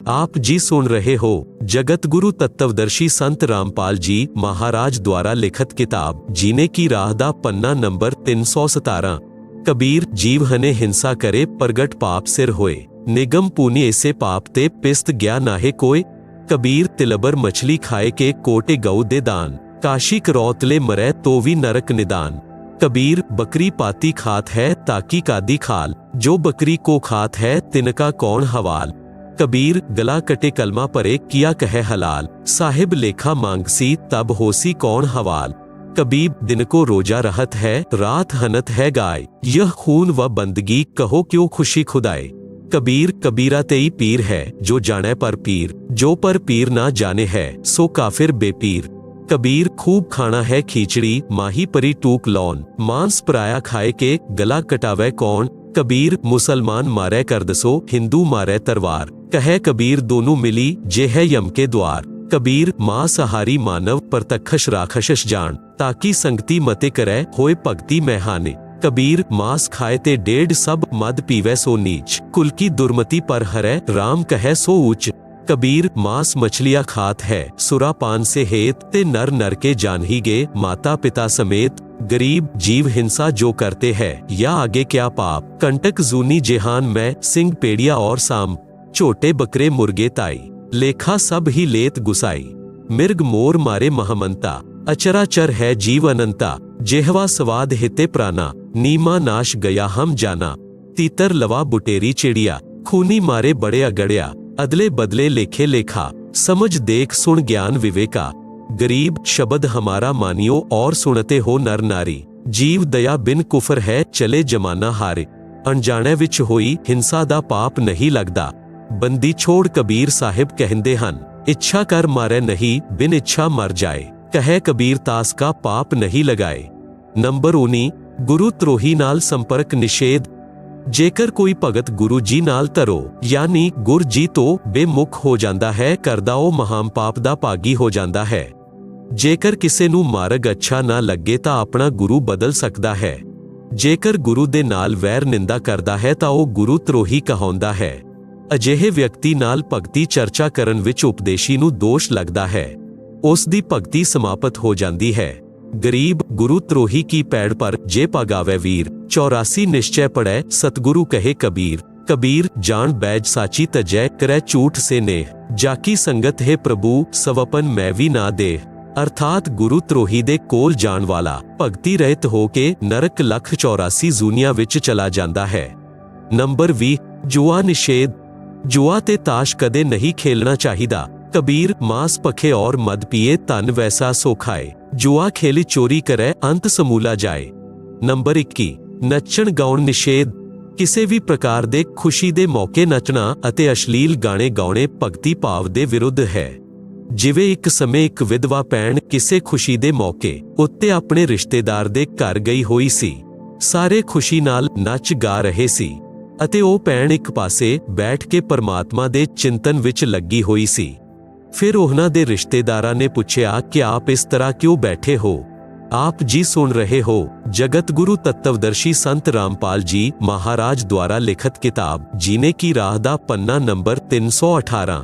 आप जी सुन रहे हो जगत गुरु तत्वदर्शी संत रामपाल जी महाराज द्वारा लिखित किताब जीने की राह दा पन्ना नंबर 317। कबीर जीव हने हिंसा करे प्रगट पाप सिर होए, निगम पुनि ऐसे पाप ते पिस्त गया नाहे कोय। कबीर तिलबर मछली खाए के कोटे गऊ दे दान, काशी करौतले मरै तो भी नरक निदान। कबीर बकरी पाती खात है ताकि कादी खाल, जो बकरी को खात है तिनका कौन हवाल। कबीर गला कटे कलमा परे किया कहे हलाल, साहिब लेखा मांगसी तब होसी कौन हवाल। कबीर दिन को रोजा रहत है रात हनत है गाय, यह खून व बंदगी कहो क्यों खुशी खुदाए। कबीर कबीरा तेई पीर है जो जाने पर पीर, जो पर पीर ना जाने है सो काफिर बेपीर। कबीर खूब खाना है खिचड़ी माही परी टूक लौन, मांस पराया खाए के गला कटावे कौन। कबीर मुसलमान मारे कर दसो हिंदू मारे तरवार, कहे कबीर दोनों मिली जे है यम के द्वार। कबीर मांसाहारी मानव परतखश राखशश जान, ताकि संगति मते करे होए भगति मैहाने। कबीर मांस खाए ते डेढ़ सब मद पीवे सो नीच, कुल की दुर्मति पर हरे राम कहे सो ऊंच। कबीर मांस मछलियां खात है सुरा पान से हेत, ते नर नर के जान ही गे माता पिता समेत। गरीब जीव हिंसा जो करते हैं या आगे क्या पाप, कंटक जूनी जेहान में सिंह पेड़िया और साम, छोटे बकरे मुर्गे ताई, लेखा सब ही लेत गुसाई। मिर्ग मोर मारे महामंता, अचराचर है जीव अनंता, जेहवा स्वाद हिते प्राणा, नीमा नाश गया हम जाना। तीतर लवा बुटेरी चिड़िया, खूनी मारे बड़े अगड़िया, अदले बदले लेखे लेखा, समझ देख सुन ज्ञान विवेका। गरीब शब्द हमारा मानियो और सुनते हो नर नारी, जीव दया बिन कुफर है चले जमाना हारे। अनजाने विच होई हिंसा दा पाप नहीं लगदा, बंदी छोड़ कबीर साहिब कहंदे हन, इच्छा कर मारे नहीं बिन इच्छा मर जाए, कहे कबीर तास का पाप नहीं लगाए। नंबर 19 गुरु त्रोही नाल संपर्क निषेध। जेकर कोई भगत गुरु जी नाल तरो यानी गुर जी तो बेमुख हो जाता है, करदा ओ महाम पाप दा भागी हो जाता है। जेकर किसे नू मार्ग अच्छा ना लगे ता अपना गुरु बदल सकता है। जेकर गुरु दे नाल वैर निंदा करदा है ता ओ गुरु त्रोही कहाउंदा है। अजिहे व्यक्ति नाल भगती चर्चा करन विच उपदेशी नू दोष लगदा है, उस दी भगती समाप्त हो जाती है। गरीब गुरु त्रोही की पैड़ पर जे पगावे वीर, 84 निश्चय पड़े सतगुरु कहे कबीर। कबीर जान बैज साची तजय करे झूठ से नेह, जाकी संगत है प्रभु सवपन मैं भी ना दे। अर्थात गुरु त्रोही दे कोल जान वाला भगती रहित होके नरक लख 84 जूनिया विच चला जाता है। नंबर 20 जुआ निषेध। जुआ ते ताश कदे नहीं खेलना चाहिदा। कबीर मांस पखे और मद पिए तन वैसा सो खाए, जुआ खेली चोरी करे अंत समूला जाए। नंबर 21 नचण गाउण निषेध। ਕਿਸੇ ਵੀ ਪ੍ਰਕਾਰ ਦੇ ਖੁਸ਼ੀ ਦੇ ਮੌਕੇ ਨੱਚਣਾ ਅਤੇ ਅਸ਼ਲੀਲ ਗਾਣੇ ਗਾਉਣੇ ਭਗਤੀ ਭਾਵ ਦੇ ਵਿਰੁੱਧ ਹੈ। ਜਿਵੇਂ ਇੱਕ ਸਮੇਂ ਇੱਕ ਵਿਧਵਾ ਭੈਣ ਕਿਸੇ ਖੁਸ਼ੀ ਦੇ ਮੌਕੇ ਉੱਤੇ ਆਪਣੇ ਰਿਸ਼ਤੇਦਾਰ ਦੇ ਘਰ ਗਈ ਹੋਈ ਸੀ। ਸਾਰੇ ਖੁਸ਼ੀ ਨਾਲ ਨੱਚ ਗਾ ਰਹੇ ਸੀ ਅਤੇ ਉਹ ਭੈਣ ਇੱਕ ਪਾਸੇ ਬੈਠ ਕੇ ਪਰਮਾਤਮਾ ਦੇ ਚਿੰਤਨ ਵਿੱਚ ਲੱਗੀ ਹੋਈ ਸੀ। ਫਿਰ ਉਹਨਾਂ ਦੇ ਰਿਸ਼ਤੇਦਾਰਾਂ ਨੇ ਪੁੱਛਿਆ ਕਿ ਆਪ ਇਸ ਤਰ੍ਹਾਂ ਕਿਉਂ ਬੈਠੇ ਹੋ। आप जी सुन रहे हो जगत गुरु तत्वदर्शी संत रामपाल जी महाराज द्वारा लिखित किताब जीने की राह दा पन्ना नंबर 318।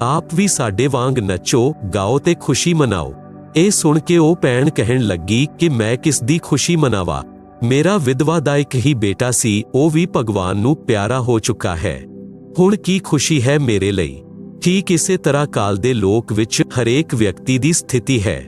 आप भी साडे वांग नचो गाओ ते खुशी मनाओ। ਇਹ ਸੁਣ ਕੇ ਉਹ ਭੈਣ ਕਹਿਣ ਲੱਗੀ ਕਿ ਮੈਂ ਕਿਸ ਦੀ ਖੁਸ਼ੀ ਮਨਾਵਾਂ, ਮੇਰਾ ਵਿਧਵਾ ਦਾ ਇੱਕ ਹੀ ਬੇਟਾ ਸੀ, ਉਹ ਵੀ ਭਗਵਾਨ ਨੂੰ ਪਿਆਰਾ ਹੋ ਚੁੱਕਾ ਹੈ, ਹੁਣ ਕੀ ਖੁਸ਼ੀ ਹੈ ਮੇਰੇ ਲਈ। ਠੀਕ ਇਸੇ ਤਰ੍ਹਾਂ ਕਾਲ ਦੇ ਲੋਕ ਵਿੱਚ ਹਰੇਕ ਵਿਅਕਤੀ ਦੀ ਸਥਿਤੀ ਹੈ।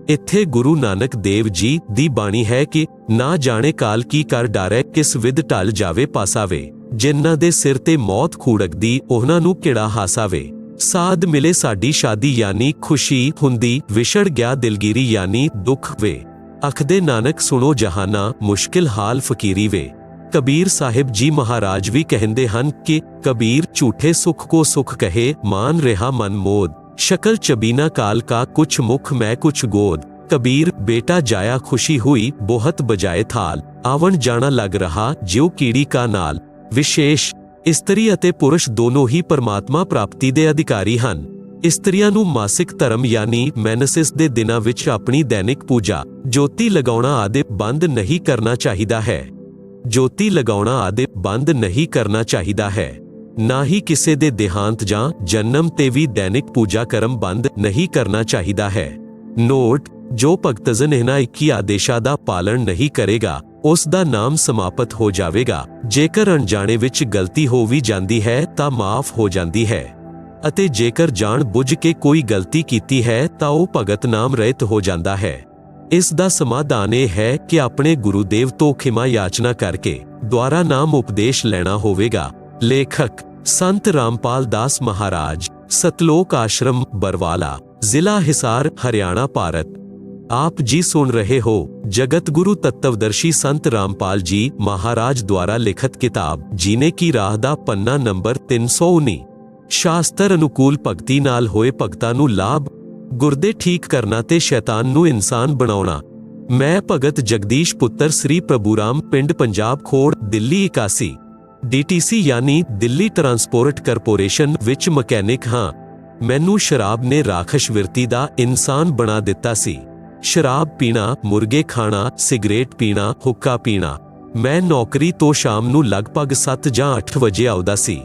ਇੱਥੇ ਗੁਰੂ ਨਾਨਕ ਦੇਵ ਜੀ ਦੀ ਬਾਣੀ ਹੈ ਕਿ ਨਾ ਜਾਣੇ ਕਾਲ ਕੀ ਕਰ ਡਾਰੇ, ਕਿਸ ਵਿਧ ਢਲ ਜਾਵੇ ਪਾਸਾਵੇ। ਜਿਨ੍ਹਾਂ ਦੇ ਸਿਰ ਤੇ ਮੌਤ ਖੂੜਕਦੀ ਉਹਨਾਂ ਨੂੰ ਕਿਹੜਾ ਹਾਸਾਵੇ। ਸਾਧ ਮਿਲੇ ਸਾਡੀ ਸ਼ਾਦੀ ਯਾਨੀ ਖੁਸ਼ੀ ਹੁੰਦੀ, ਵਿਛੜ ਗਿਆ ਦਿਲਗੀਰੀ ਯਾਨੀ ਦੁੱਖ ਵੇ। ਆਖਦੇ ਨਾਨਕ ਸੁਣੋ ਜਹਾਨਾ ਮੁਸ਼ਕਿਲ ਹਾਲ ਫਕੀਰੀ ਵੇ। ਕਬੀਰ ਸਾਹਿਬ ਜੀ ਮਹਾਰਾਜ ਵੀ ਕਹਿੰਦੇ ਹਨ ਕਿ ਕਬੀਰ ਝੂਠੇ ਸੁਖ ਕੋ ਸੁਖ ਕਹੇ, ਮਾਨ ਰਿਹਾ ਮਨ ਮੋਦ, शकल चबीना काल का कुछ मुख मैं कुछ गोद। कबीर बेटा जाया खुशी हुई बहुत बजाए थाल, आवन जाना लग रहा ज्यों कीड़ी का नाल। विशेष इस्त्री ਅਤੇ ਪੁਰਸ਼ ਦੋਨੋਂ ਹੀ ਪਰਮਾਤਮਾ ਪ੍ਰਾਪਤੀ ਦੇ ਅਧਿਕਾਰੀ ਹਨ। ਇਸਤਰੀਆਂ ਨੂੰ ਮਾਸਿਕ ਧਰਮ ਯਾਨੀ ਮੈਨਸਿਸ ਦੇ ਦਿਨਾਂ ਵਿੱਚ ਆਪਣੀ ਦੈਨਿਕ ਪੂਜਾ, ਜੋਤੀ ਲਗਾਉਣਾ ਆਦਿ ਬੰਦ ਨਹੀਂ ਕਰਨਾ ਚਾਹੀਦਾ ਹੈ। ਜੋਤੀ ਲਗਾਉਣਾ ਆਦਿ ਬੰਦ ਨਹੀਂ ਕਰਨਾ ਚਾਹੀਦਾ ਹੈ। ਨਾ ਹੀ ਕਿਸੇ ਦੇ ਦੇਹਾਂਤ ਜਾਂ ਜਨਮ ਤੇ ਵੀ ਦੈਨਿਕ ਪੂਜਾ ਕਰਮ ਬੰਦ ਨਹੀਂ ਕਰਨਾ ਚਾਹੀਦਾ ਹੈ। ਨੋਟ: ਜੋ ਭਗਤਜਨ ਇਹਨਾਂ 21 ਆਦੇਸ਼ਾਂ ਦਾ ਪਾਲਣ ਨਹੀਂ ਕਰੇਗਾ ਉਸ ਦਾ ਨਾਮ ਸਮਾਪਤ ਹੋ ਜਾਵੇਗਾ। ਜੇਕਰ ਅਣਜਾਣੇ ਵਿੱਚ ਗਲਤੀ ਹੋ ਵੀ ਜਾਂਦੀ ਹੈ ਤਾਂ ਮਾਫ ਹੋ ਜਾਂਦੀ ਹੈ, ਅਤੇ ਜੇਕਰ ਜਾਣ ਬੁੱਝ ਕੇ ਕੋਈ ਗਲਤੀ ਕੀਤੀ ਹੈ ਤਾਂ ਉਹ ਭਗਤ ਨਾਮ ਰਹਿਤ ਹੋ ਜਾਂਦਾ ਹੈ। ਇਸ ਦਾ ਸਮਾਧਾਨ ਇਹ ਹੈ ਕਿ ਆਪਣੇ ਗੁਰੂਦੇਵ ਤੋਂ ਖਿਮਾ ਯਾਚਨਾ ਕਰਕੇ ਦੁਆਰਾ ਨਾਮ ਉਪਦੇਸ਼ ਲੈਣਾ ਹੋਵੇਗਾ। ਲੇਖਕ ਸੰਤ ਰਾਮਪਾਲ ਦਾਸ ਮਹਾਰਾਜ, ਸਤਲੋਕ ਆਸ਼ਰਮ ਬਰਵਾਲਾ, ਜ਼ਿਲ੍ਹਾ ਹਿਸਾਰ, ਹਰਿਆਣਾ, ਭਾਰਤ। आप जी सुन रहे हो जगत गुरु तत्वदर्शी संत रामपाल जी महाराज द्वारा लिखित किताब जीने की राह दा पन्ना नंबर 319। शास्त्र अनुकूल भगती नाल होए भगतां नूं लाभ, गुरदे ठीक करना ते शैतान नूं इंसान बनाउणा। मैं भगत जगदीश पुत्र श्री प्रभुराम, पिंड पंजाब खोड़, दिल्ली 81, DTC यानी दिल्ली ट्रांसपोर्ट कारपोरेशन विच मकैनिक हां। मैनू शराब ने राखश विरती दा इंसान बना दिता सी। शराब पीना, मुर्गे खाना, सिगरेट पीना, हुक्का पीना। मैं नौकरी तो शाम नूं लगभग 7 ਜਾਂ 8 ਵਜੇ ਆਉਂਦਾ ਸੀ।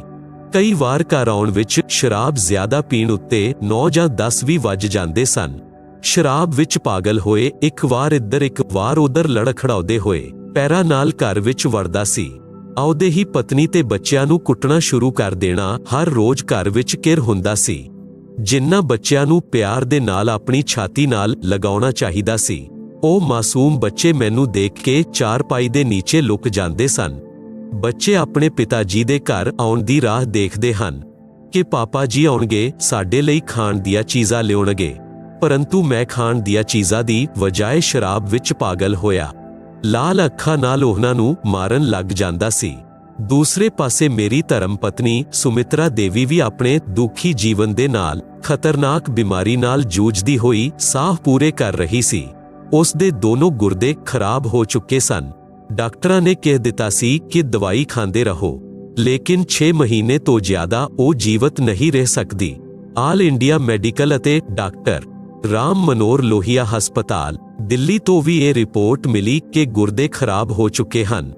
ਕਈ ਵਾਰ ਘਰ ਆਉਣ ਵਿੱਚ ਸ਼ਰਾਬ ਜ਼ਿਆਦਾ ਪੀਣ ਉੱਤੇ 9 ਜਾਂ 10 ਵੀ ਵੱਜ ਜਾਂਦੇ ਸਨ। ਸ਼ਰਾਬ ਵਿੱਚ ਪਾਗਲ ਹੋਏ ਇੱਕ ਵਾਰ ਇੱਧਰ ਇੱਕ ਵਾਰ ਉੱਧਰ ਲੜਖੜਾਉਂਦੇ ਹੋਏ ਪੈਰਾਂ ਨਾਲ ਘਰ ਵਿੱਚ ਵੜਦਾ ਸੀ। ਆਉਦੇ ਹੀ ਪਤਨੀ ਤੇ ਬੱਚਿਆਂ ਨੂੰ ਕੁੱਟਣਾ ਸ਼ੁਰੂ ਕਰ ਦੇਣਾ। ਹਰ ਰੋਜ਼ ਘਰ ਵਿੱਚ ਕਿਰ ਹੁੰਦਾ ਸੀ। ਜਿਨ੍ਹਾਂ ਬੱਚਿਆਂ ਨੂੰ ਪਿਆਰ ਦੇ ਨਾਲ ਆਪਣੀ ਛਾਤੀ ਨਾਲ ਲਗਾਉਣਾ ਚਾਹੀਦਾ ਸੀ, ਉਹ ਮਾਸੂਮ ਬੱਚੇ ਮੈਨੂੰ ਦੇਖ ਕੇ ਚਾਰਪਾਈ ਦੇ ਨੀਚੇ ਲੁਕ ਜਾਂਦੇ ਸਨ। ਬੱਚੇ ਆਪਣੇ ਪਿਤਾ ਜੀ ਦੇ ਘਰ ਆਉਣ ਦੀ ਰਾਹ ਦੇਖਦੇ ਹਨ ਕਿ ਪਾਪਾ ਜੀ ਆਉਣਗੇ, ਸਾਡੇ ਲਈ ਖਾਣ ਦੀਆਂ ਚੀਜ਼ਾਂ ਲਿਆਉਣਗੇ, ਪਰੰਤੂ ਮੈਂ ਖਾਣ ਦੀਆਂ ਚੀਜ਼ਾਂ ਦੀ ਵਜਾਏ ਸ਼ਰਾਬ ਵਿੱਚ ਪਾਗਲ ਹੋਇਆ। ਲਾਲ ਅੱਖਾਂ ਨਾਲ ਉਹਨਾਂ ਨੂੰ ਮਾਰਨ ਲੱਗ ਜਾਂਦਾ ਸੀ। ਦੂਸਰੇ ਪਾਸੇ ਮੇਰੀ ਧਰਮ ਪਤਨੀ ਸੁਮਿਤਰਾ ਦੇਵੀ ਵੀ ਆਪਣੇ ਦੁਖੀ ਜੀਵਨ ਦੇ ਨਾਲ ਖਤਰਨਾਕ ਬਿਮਾਰੀ ਨਾਲ ਜੂਝਦੀ ਹੋਈ ਸਾਹ ਪੂਰੇ ਕਰ ਰਹੀ ਸੀ। ਉਸ ਦੇ ਦੋਨੋਂ ਗੁਰਦੇ ਖਰਾਬ ਹੋ ਚੁੱਕੇ ਸਨ। ਡਾਕਟਰਾਂ ਨੇ ਕਹਿ ਦਿੱਤਾ ਸੀ ਕਿ ਦਵਾਈ ਖਾਂਦੇ ਰਹੋ, ਲੇਕਿਨ 6 ਮਹੀਨੇ ਤੋਂ ਜ਼ਿਆਦਾ ਉਹ ਜੀਵਤ ਨਹੀਂ ਰਹਿ ਸਕਦੀ। ਆਲ ਇੰਡੀਆ ਮੈਡੀਕਲ ਅਤੇ ਡਾਕਟਰ ਰਾਮ ਮਨੋਹਰ ਲੋਹੀਆ ਹਸਪਤਾਲ, ਦਿੱਲੀ ਤੋਂ ਵੀ ਇਹ ਰਿਪੋਰਟ ਮਿਲੀ ਕਿ ਗੁਰਦੇ ਖਰਾਬ ਹੋ ਚੁੱਕੇ ਹਨ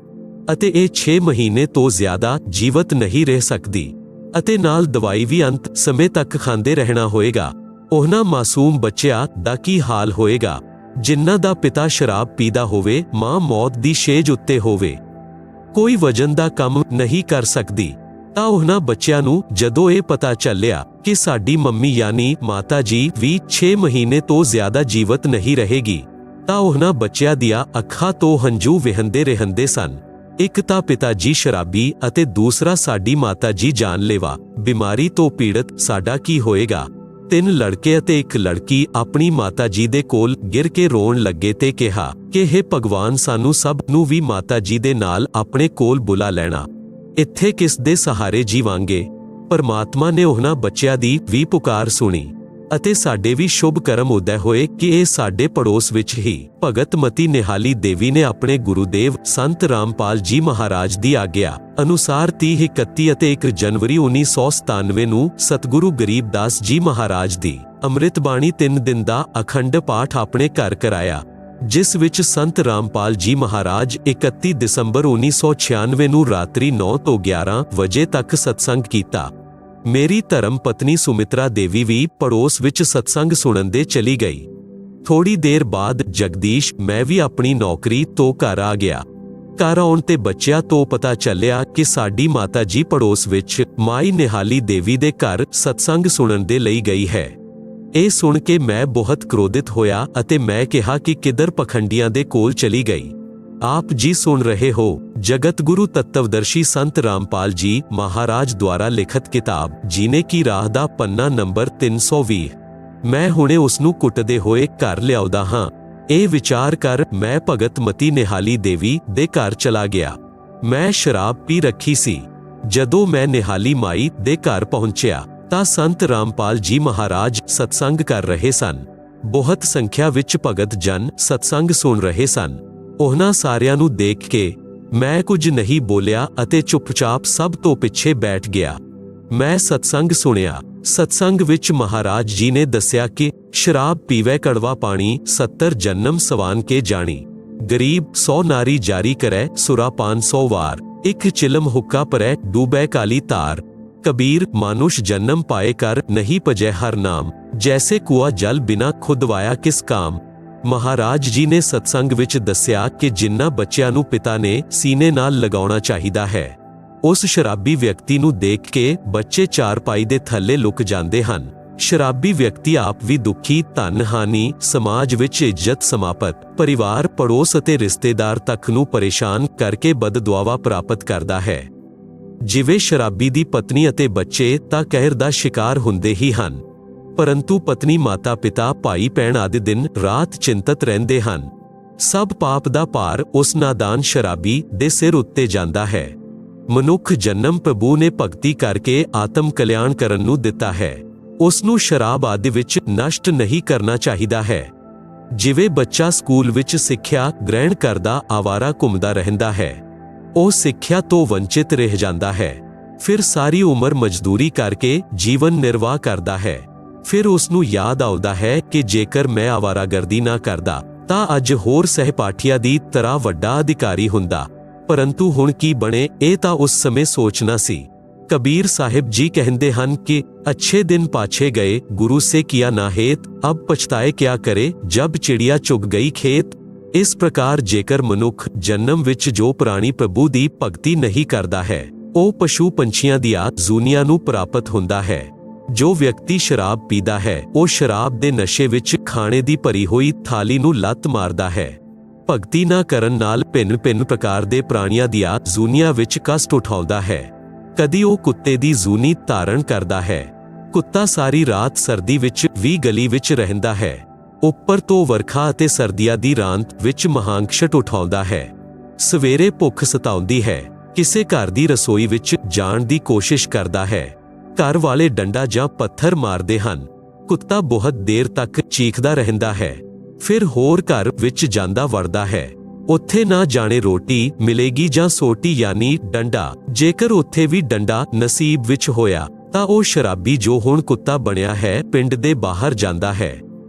ਅਤੇ ਇਹ 6 ਮਹੀਨੇ ਤੋਂ ਜ਼ਿਆਦਾ ਜੀਵਤ ਨਹੀਂ ਰਹਿ ਸਕਦੀ, ਅਤੇ ਨਾਲ ਦਵਾਈ ਵੀ ਅੰਤ ਸਮੇਂ ਤੱਕ ਖਾਂਦੇ ਰਹਿਣਾ ਹੋਏਗਾ। ਉਹਨਾਂ ਮਾਸੂਮ ਬੱਚਿਆਂ ਦਾ ਕੀ ਹਾਲ ਹੋਏਗਾ ਜਿਨ੍ਹਾਂ ਦਾ ਪਿਤਾ ਸ਼ਰਾਬ ਪੀਦਾ ਹੋਵੇ, ਮਾਂ ਮੌਤ ਦੀ ਸ਼ੇਜ ਉੱਤੇ ਹੋਵੇ, ਕੋਈ ਵਜਨ ਦਾ ਕੰਮ ਨਹੀਂ ਕਰ ਸਕਦੀ। ਤਾਂ ਉਹਨਾਂ ਬੱਚਿਆਂ ਨੂੰ ਜਦੋਂ ਇਹ ਪਤਾ ਚੱਲਿਆ ਕਿ ਸਾਡੀ ਮੰਮੀ ਯਾਨੀ ਮਾਤਾ ਜੀ ਵੀ 6 ਮਹੀਨੇ ਤੋਂ ਜ਼ਿਆਦਾ ਜੀਵਤ ਨਹੀਂ ਰਹੇਗੀ, ਤਾਂ ਉਹਨਾਂ ਬੱਚਿਆਂ ਦੀਆਂ ਅੱਖਾਂ ਤੋਂ ਹੰਝੂ ਵਹਿੰਦੇ ਰਹਿੰਦੇ ਸਨ। ਇੱਕ ਤਾਂ ਪਿਤਾ ਜੀ ਸ਼ਰਾਬੀ ਅਤੇ ਦੂਸਰਾ ਸਾਡੀ ਮਾਤਾ ਜੀ ਜਾਨਲੇਵਾ ਬਿਮਾਰੀ ਤੋਂ ਪੀੜਤ। ਸਾਡਾ ਕੀ ਹੋਏਗਾ? 3 ਲੜਕੇ ਅਤੇ 1 ਲੜਕੀ ਆਪਣੀ ਮਾਤਾ ਜੀ ਦੇ ਕੋਲ ਗਿਰ ਕੇ ਰੋਣ ਲੱਗੇ ਤੇ ਕਿਹਾ ਕਿ ਹੇ ਭਗਵਾਨ, ਸਾਨੂੰ ਸਭ ਨੂੰ ਵੀ ਮਾਤਾ ਜੀ ਦੇ ਨਾਲ ਆਪਣੇ ਕੋਲ ਬੁਲਾ ਲੈਣਾ। ਇੱਥੇ ਕਿਸ ਦੇ ਸਹਾਰੇ ਜੀਵਾਂਗੇ? ਪਰਮਾਤਮਾ ਨੇ ਉਹਨਾਂ ਬੱਚਿਆਂ ਦੀ ਵੀ ਪੁਕਾਰ ਸੁਣੀ ਅਤੇ ਸਾਡੇ ਵੀ ਸ਼ੁਭ ਕਰਮ ਉਦੈ ਹੋਏ ਕਿ ਇਹ ਸਾਡੇ ਪੜੋਸ ਵਿੱਚ ਹੀ ਭਗਤ ਮਤੀ ਨਿਹਾਲੀ ਦੇਵੀ ਨੇ ਆਪਣੇ ਗੁਰੂਦੇਵ ਸੰਤ ਰਾਮਪਾਲ ਜੀ ਮਹਾਰਾਜ ਦੀ ਆਗਿਆ ਅਨੁਸਾਰ 30, 31 ਅਤੇ 1 ਜਨਵਰੀ 1997 ਨੂੰ ਸਤਿਗੁਰੂ ਗਰੀਬਦਾਸ ਜੀ ਮਹਾਰਾਜ ਦੀ ਅੰਮ੍ਰਿਤ ਬਾਣੀ 3 ਦਿਨ ਦਾ ਅਖੰਡ ਪਾਠ ਆਪਣੇ ਘਰ ਕਰਾਇਆ, ਜਿਸ ਵਿੱਚ ਸੰਤ ਰਾਮਪਾਲ ਜੀ ਮਹਾਰਾਜ 31 ਦਸੰਬਰ 1996 ਨੂੰ ਰਾਤਰੀ 9 ਤੋਂ 11 ਵਜੇ ਤੱਕ ਸਤਸੰਗ ਕੀਤਾ। ਮੇਰੀ ਧਰਮ ਪਤਨੀ ਸੁਮਿਤਰਾ ਦੇਵੀ ਵੀ ਪੜੋਸ ਵਿੱਚ ਸਤਸੰਗ ਸੁਣਨ ਦੇ ਚਲੀ ਗਈ। ਥੋੜੀ ਦੇਰ ਬਾਅਦ ਜਗਦੀਸ਼ ਮੈਂ ਵੀ ਆਪਣੀ ਨੌਕਰੀ ਤੋਂ ਘਰ ਆ ਗਿਆ। ਘਰ ਆਉਣ ਤੇ ਬੱਚਿਆਂ ਤੋਂ ਪਤਾ ਚੱਲਿਆ ਕਿ ਸਾਡੀ ਮਾਤਾ ਜੀ ਪੜੋਸ ਵਿੱਚ ਮਾਈ ਨਿਹਾਲੀ ਦੇਵੀ ਦੇ ਘਰ ਸਤਸੰਗ ਸੁਣਨ ਦੇ ਲਈ ਗਈ ਹੈ। ਇਹ ਸੁਣ ਕੇ ਮੈਂ ਬਹੁਤ ਕ੍ਰੋਧਿਤ ਹੋਇਆ ਅਤੇ ਮੈਂ ਕਿਹਾ ਕਿ ਕਿੱਧਰ ਪਖੰਡੀਆਂ ਦੇ ਕੋਲ ਚਲੀ ਗਈ। आप जी सुन रहे हो जगत गुरु तत्वदर्शी संत रामपाल जी महाराज द्वारा लिखित किताब जीने की राह दा पन्ना नंबर 320। मैं हुणे उसनू कुटदे होए घर लियाउदा हां। ਇਹ ਵਿਚਾਰ ਕਰ ਮੈਂ ਭਗਤ ਮਤੀ ਨਿਹਾਲੀ ਦੇਵੀ ਦੇ ਘਰ ਚਲਾ ਗਿਆ। ਮੈਂ ਸ਼ਰਾਬ ਪੀ ਰੱਖੀ ਸੀ। ਜਦੋਂ ਮੈਂ ਨਿਹਾਲੀ ਮਾਈ ਦੇ ਘਰ ਪਹੁੰਚਿਆ ਤਾਂ ਸੰਤ ਰਾਮਪਾਲ ਜੀ ਮਹਾਰਾਜ ਸਤਸੰਗ ਕਰ ਰਹੇ ਸਨ। ਬਹੁਤ ਸੰਖਿਆ ਵਿੱਚ ਭਗਤ ਜਨ ਸਤਸੰਗ ਸੁਣ ਰਹੇ ਸਨ। ਉਹਨਾਂ ਸਾਰਿਆਂ ਨੂੰ ਦੇਖ ਕੇ ਮੈਂ ਕੁਝ ਨਹੀਂ ਬੋਲਿਆ ਅਤੇ ਚੁੱਪਚਾਪ ਸਭ ਤੋਂ ਪਿੱਛੇ ਬੈਠ ਗਿਆ। ਮੈਂ ਸਤਸੰਗ ਸੁਣਿਆ। ਸਤਸੰਗ ਵਿੱਚ ਮਹਾਰਾਜ ਜੀ ਨੇ ਦੱਸਿਆ ਕਿ ਸ਼ਰਾਬ ਪੀਵੇ ਕੜਵਾ ਪਾਣੀ 70 ਜਨਮ ਸਵਾਨ ਕੇ ਜਾਣੀ। ਗਰੀਬ 100 ਨਾਰੀ ਜਾਰੀ ਕਰੈ ਸੁਰਾ 500 ਵਾਰ। ਇੱਕ ਚਿਲਮ ਹੁੱਕਾ ਪਰੈ ਡੂਬੈ ਕਾਲੀ ਤਾਰ। कबीर मानुष जन्म पाए कर नहीं पजै हर नाम, जैसे कुआ जल बिना खुदवाया किस काम। ਮਹਾਰਾਜ ਜੀ ਨੇ ਸਤਸੰਗ ਵਿੱਚ ਦੱਸਿਆ ਕਿ ਜਿਨ੍ਹਾਂ ਬੱਚਿਆਂ ਨੂੰ ਪਿਤਾ ਨੇ ਸੀਨੇ ਨਾਲ ਲਗਾਉਣਾ ਚਾਹੀਦਾ ਹੈ, ਉਸ ਸ਼ਰਾਬੀ ਵਿਅਕਤੀ ਨੂੰ ਦੇਖ ਕੇ ਬੱਚੇ ਚਾਰਪਾਈ ਦੇ ਥੱਲੇ ਲੁਕ ਜਾਂਦੇ ਹਨ। ਸ਼ਰਾਬੀ ਵਿਅਕਤੀ ਆਪ ਵੀ ਦੁਖੀ, ਧਨ ਹਾਨੀ, ਸਮਾਜ ਵਿੱਚ ਇੱਜ਼ਤ ਸਮਾਪਤ, ਪਰਿਵਾਰ, ਪੜੋਸ ਅਤੇ ਰਿਸ਼ਤੇਦਾਰ ਤੱਕ ਨੂੰ ਪਰੇਸ਼ਾਨ ਕਰਕੇ ਬਦਦੁਆਵਾਂ ਪ੍ਰਾਪਤ ਕਰਦਾ ਹੈ। ਜਿਵੇਂ ਸ਼ਰਾਬੀ ਦੀ ਪਤਨੀ ਅਤੇ ਬੱਚੇ ਤਾਂ ਕਹਿਰ ਦਾ ਸ਼ਿਕਾਰ ਹੁੰਦੇ ਹੀ ਹਨ, ਪਰੰਤੂ ਪਤਨੀ, ਮਾਤਾ ਪਿਤਾ, ਭਾਈ ਭੈਣ ਆਦਿ ਦਿਨ ਰਾਤ ਚਿੰਤਤ ਰਹਿੰਦੇ ਹਨ। ਸਭ ਪਾਪ ਦਾ ਭਾਰ ਉਸ ਨਾਦਾਨ ਸ਼ਰਾਬੀ ਦੇ ਸਿਰ ਉੱਤੇ ਜਾਂਦਾ ਹੈ। ਮਨੁੱਖ ਜਨਮ ਪ੍ਰਭੂ ਨੇ ਭਗਤੀ ਕਰਕੇ ਆਤਮ ਕਲਿਆਣ ਕਰਨ ਨੂੰ ਦਿੱਤਾ ਹੈ, ਉਸ ਨੂੰ ਸ਼ਰਾਬ ਆਦਿ ਵਿੱਚ ਨਸ਼ਟ ਨਹੀਂ ਕਰਨਾ ਚਾਹੀਦਾ ਹੈ। ਜਿਵੇਂ ਬੱਚਾ ਸਕੂਲ ਵਿੱਚ ਸਿੱਖਿਆ ਗ੍ਰਹਿਣ ਕਰਦਾ ਆਵਾਰਾ ਘੁੰਮਦਾ ਰਹਿੰਦਾ ਹੈ, ਉਹ ਸਿੱਖਿਆ ਤੋਂ ਵੰਚਿਤ ਰਹਿ ਜਾਂਦਾ ਹੈ। ਫਿਰ ਸਾਰੀ ਉਮਰ ਮਜ਼ਦੂਰੀ ਕਰਕੇ ਜੀਵਨ ਨਿਰਵਾਹ ਕਰਦਾ ਹੈ। ਫਿਰ ਉਸ ਨੂੰ ਯਾਦ ਆਉਂਦਾ ਹੈ ਕਿ ਜੇਕਰ ਮੈਂ ਆਵਾਰਾਗਰਦੀ ਨਾ ਕਰਦਾ ਤਾਂ ਅੱਜ ਹੋਰ ਸਹਿਪਾਠੀਆਂ ਦੀ ਤਰ੍ਹਾਂ ਵੱਡਾ ਅਧਿਕਾਰੀ ਹੁੰਦਾ, ਪਰੰਤੂ ਹੁਣ ਕੀ ਬਣੇ, ਇਹ ਤਾਂ ਉਸ ਸਮੇਂ ਸੋਚਣਾ ਸੀ। ਕਬੀਰ ਸਾਹਿਬ ਜੀ ਕਹਿੰਦੇ ਹਨ ਕਿ ਅੱਛੇ ਦਿਨ ਪਾਛੇ ਗਏ, ਗੁਰੂ ਸੇ ਕੀਆ ਨਾ ਹੇਤ, ਅਬ ਪਛਤਾਏ ਕਿਆ ਕਰੇ, ਜਬ ਚਿੜੀਆ ਚੁਗ ਗਈ ਖੇਤ। ਇਸ ਪ੍ਰਕਾਰ ਜੇਕਰ ਮਨੁੱਖ ਜਨਮ ਵਿੱਚ ਜੋ ਪ੍ਰਾਣੀ ਪ੍ਰਭੂ ਦੀ ਭਗਤੀ ਨਹੀਂ ਕਰਦਾ ਹੈ, ਉਹ ਪਸ਼ੂ ਪੰਛੀਆਂ ਦੀਆਂ ਜ਼ੂਨੀਆਂ ਨੂੰ ਪ੍ਰਾਪਤ ਹੁੰਦਾ ਹੈ। ਜੋ ਵਿਅਕਤੀ ਸ਼ਰਾਬ ਪੀਂਦਾ ਹੈ, ਉਹ ਸ਼ਰਾਬ ਦੇ ਨਸ਼ੇ ਵਿੱਚ ਖਾਣੇ ਦੀ ਭਰੀ ਹੋਈ ਥਾਲੀ ਨੂੰ ਲੱਤ ਮਾਰਦਾ ਹੈ। ਭਗਤੀ ਨਾ ਕਰਨ ਨਾਲ ਭਿੰਨ-ਭਿੰਨ ਪ੍ਰਕਾਰ ਦੇ ਪ੍ਰਾਣੀਆਂ ਦੀਆਂ ਜ਼ੂਨੀਆਂ ਵਿੱਚ ਕਸ਼ਟ ਉਠਾਉਂਦਾ ਹੈ। ਕਦੀ ਉਹ ਕੁੱਤੇ ਦੀ ਜ਼ੂਨੀ ਧਾਰਨ ਕਰਦਾ ਹੈ। ਕੁੱਤਾ ਸਾਰੀ ਰਾਤ ਸਰਦੀ ਵਿੱਚ ਵੀ ਗਲੀ ਵਿੱਚ ਰਹਿੰਦਾ ਹੈ, ਉੱਪਰ ਤੋਂ ਵਰਖਾ ਅਤੇ ਸਰਦੀਆਂ ਦੀ ਰਾਤ ਵਿੱਚ ਮਹਾਂਕਸ਼ਟ ਉਠਾਉਂਦਾ ਹੈ। ਸਵੇਰੇ ਭੁੱਖ ਸਤਾਉਂਦੀ ਹੈ, ਕਿਸੇ ਘਰ ਦੀ ਰਸੋਈ ਵਿੱਚ ਜਾਣ ਦੀ ਕੋਸ਼ਿਸ਼ ਕਰਦਾ ਹੈ। ਘਰ ਵਾਲੇ ਡੰਡਾ ਜਾਂ ਪੱਥਰ ਮਾਰਦੇ ਹਨ। ਕੁੱਤਾ ਬਹੁਤ ਦੇਰ ਤੱਕ ਚੀਖਦਾ ਰਹਿੰਦਾ ਹੈ, ਫਿਰ ਹੋਰ ਘਰ ਵਿੱਚ ਜਾਂਦਾ ਵੜਦਾ ਹੈ। ਉੱਥੇ ਨਾ ਜਾਣੇ ਰੋਟੀ ਮਿਲੇਗੀ ਜਾਂ ਸੋਟੀ ਯਾਨੀ ਡੰਡਾ। ਜੇਕਰ ਉੱਥੇ ਵੀ ਡੰਡਾ ਨਸੀਬ ਵਿੱਚ ਹੋਇਆ ਤਾਂ ਉਹ ਸ਼ਰਾਬੀ ਜੋ ਹੁਣ ਕੁੱਤਾ ਬਣਿਆ ਹੈ, ਪਿੰਡ ਦੇ ਬਾਹਰ ਜਾਂਦਾ ਹੈ।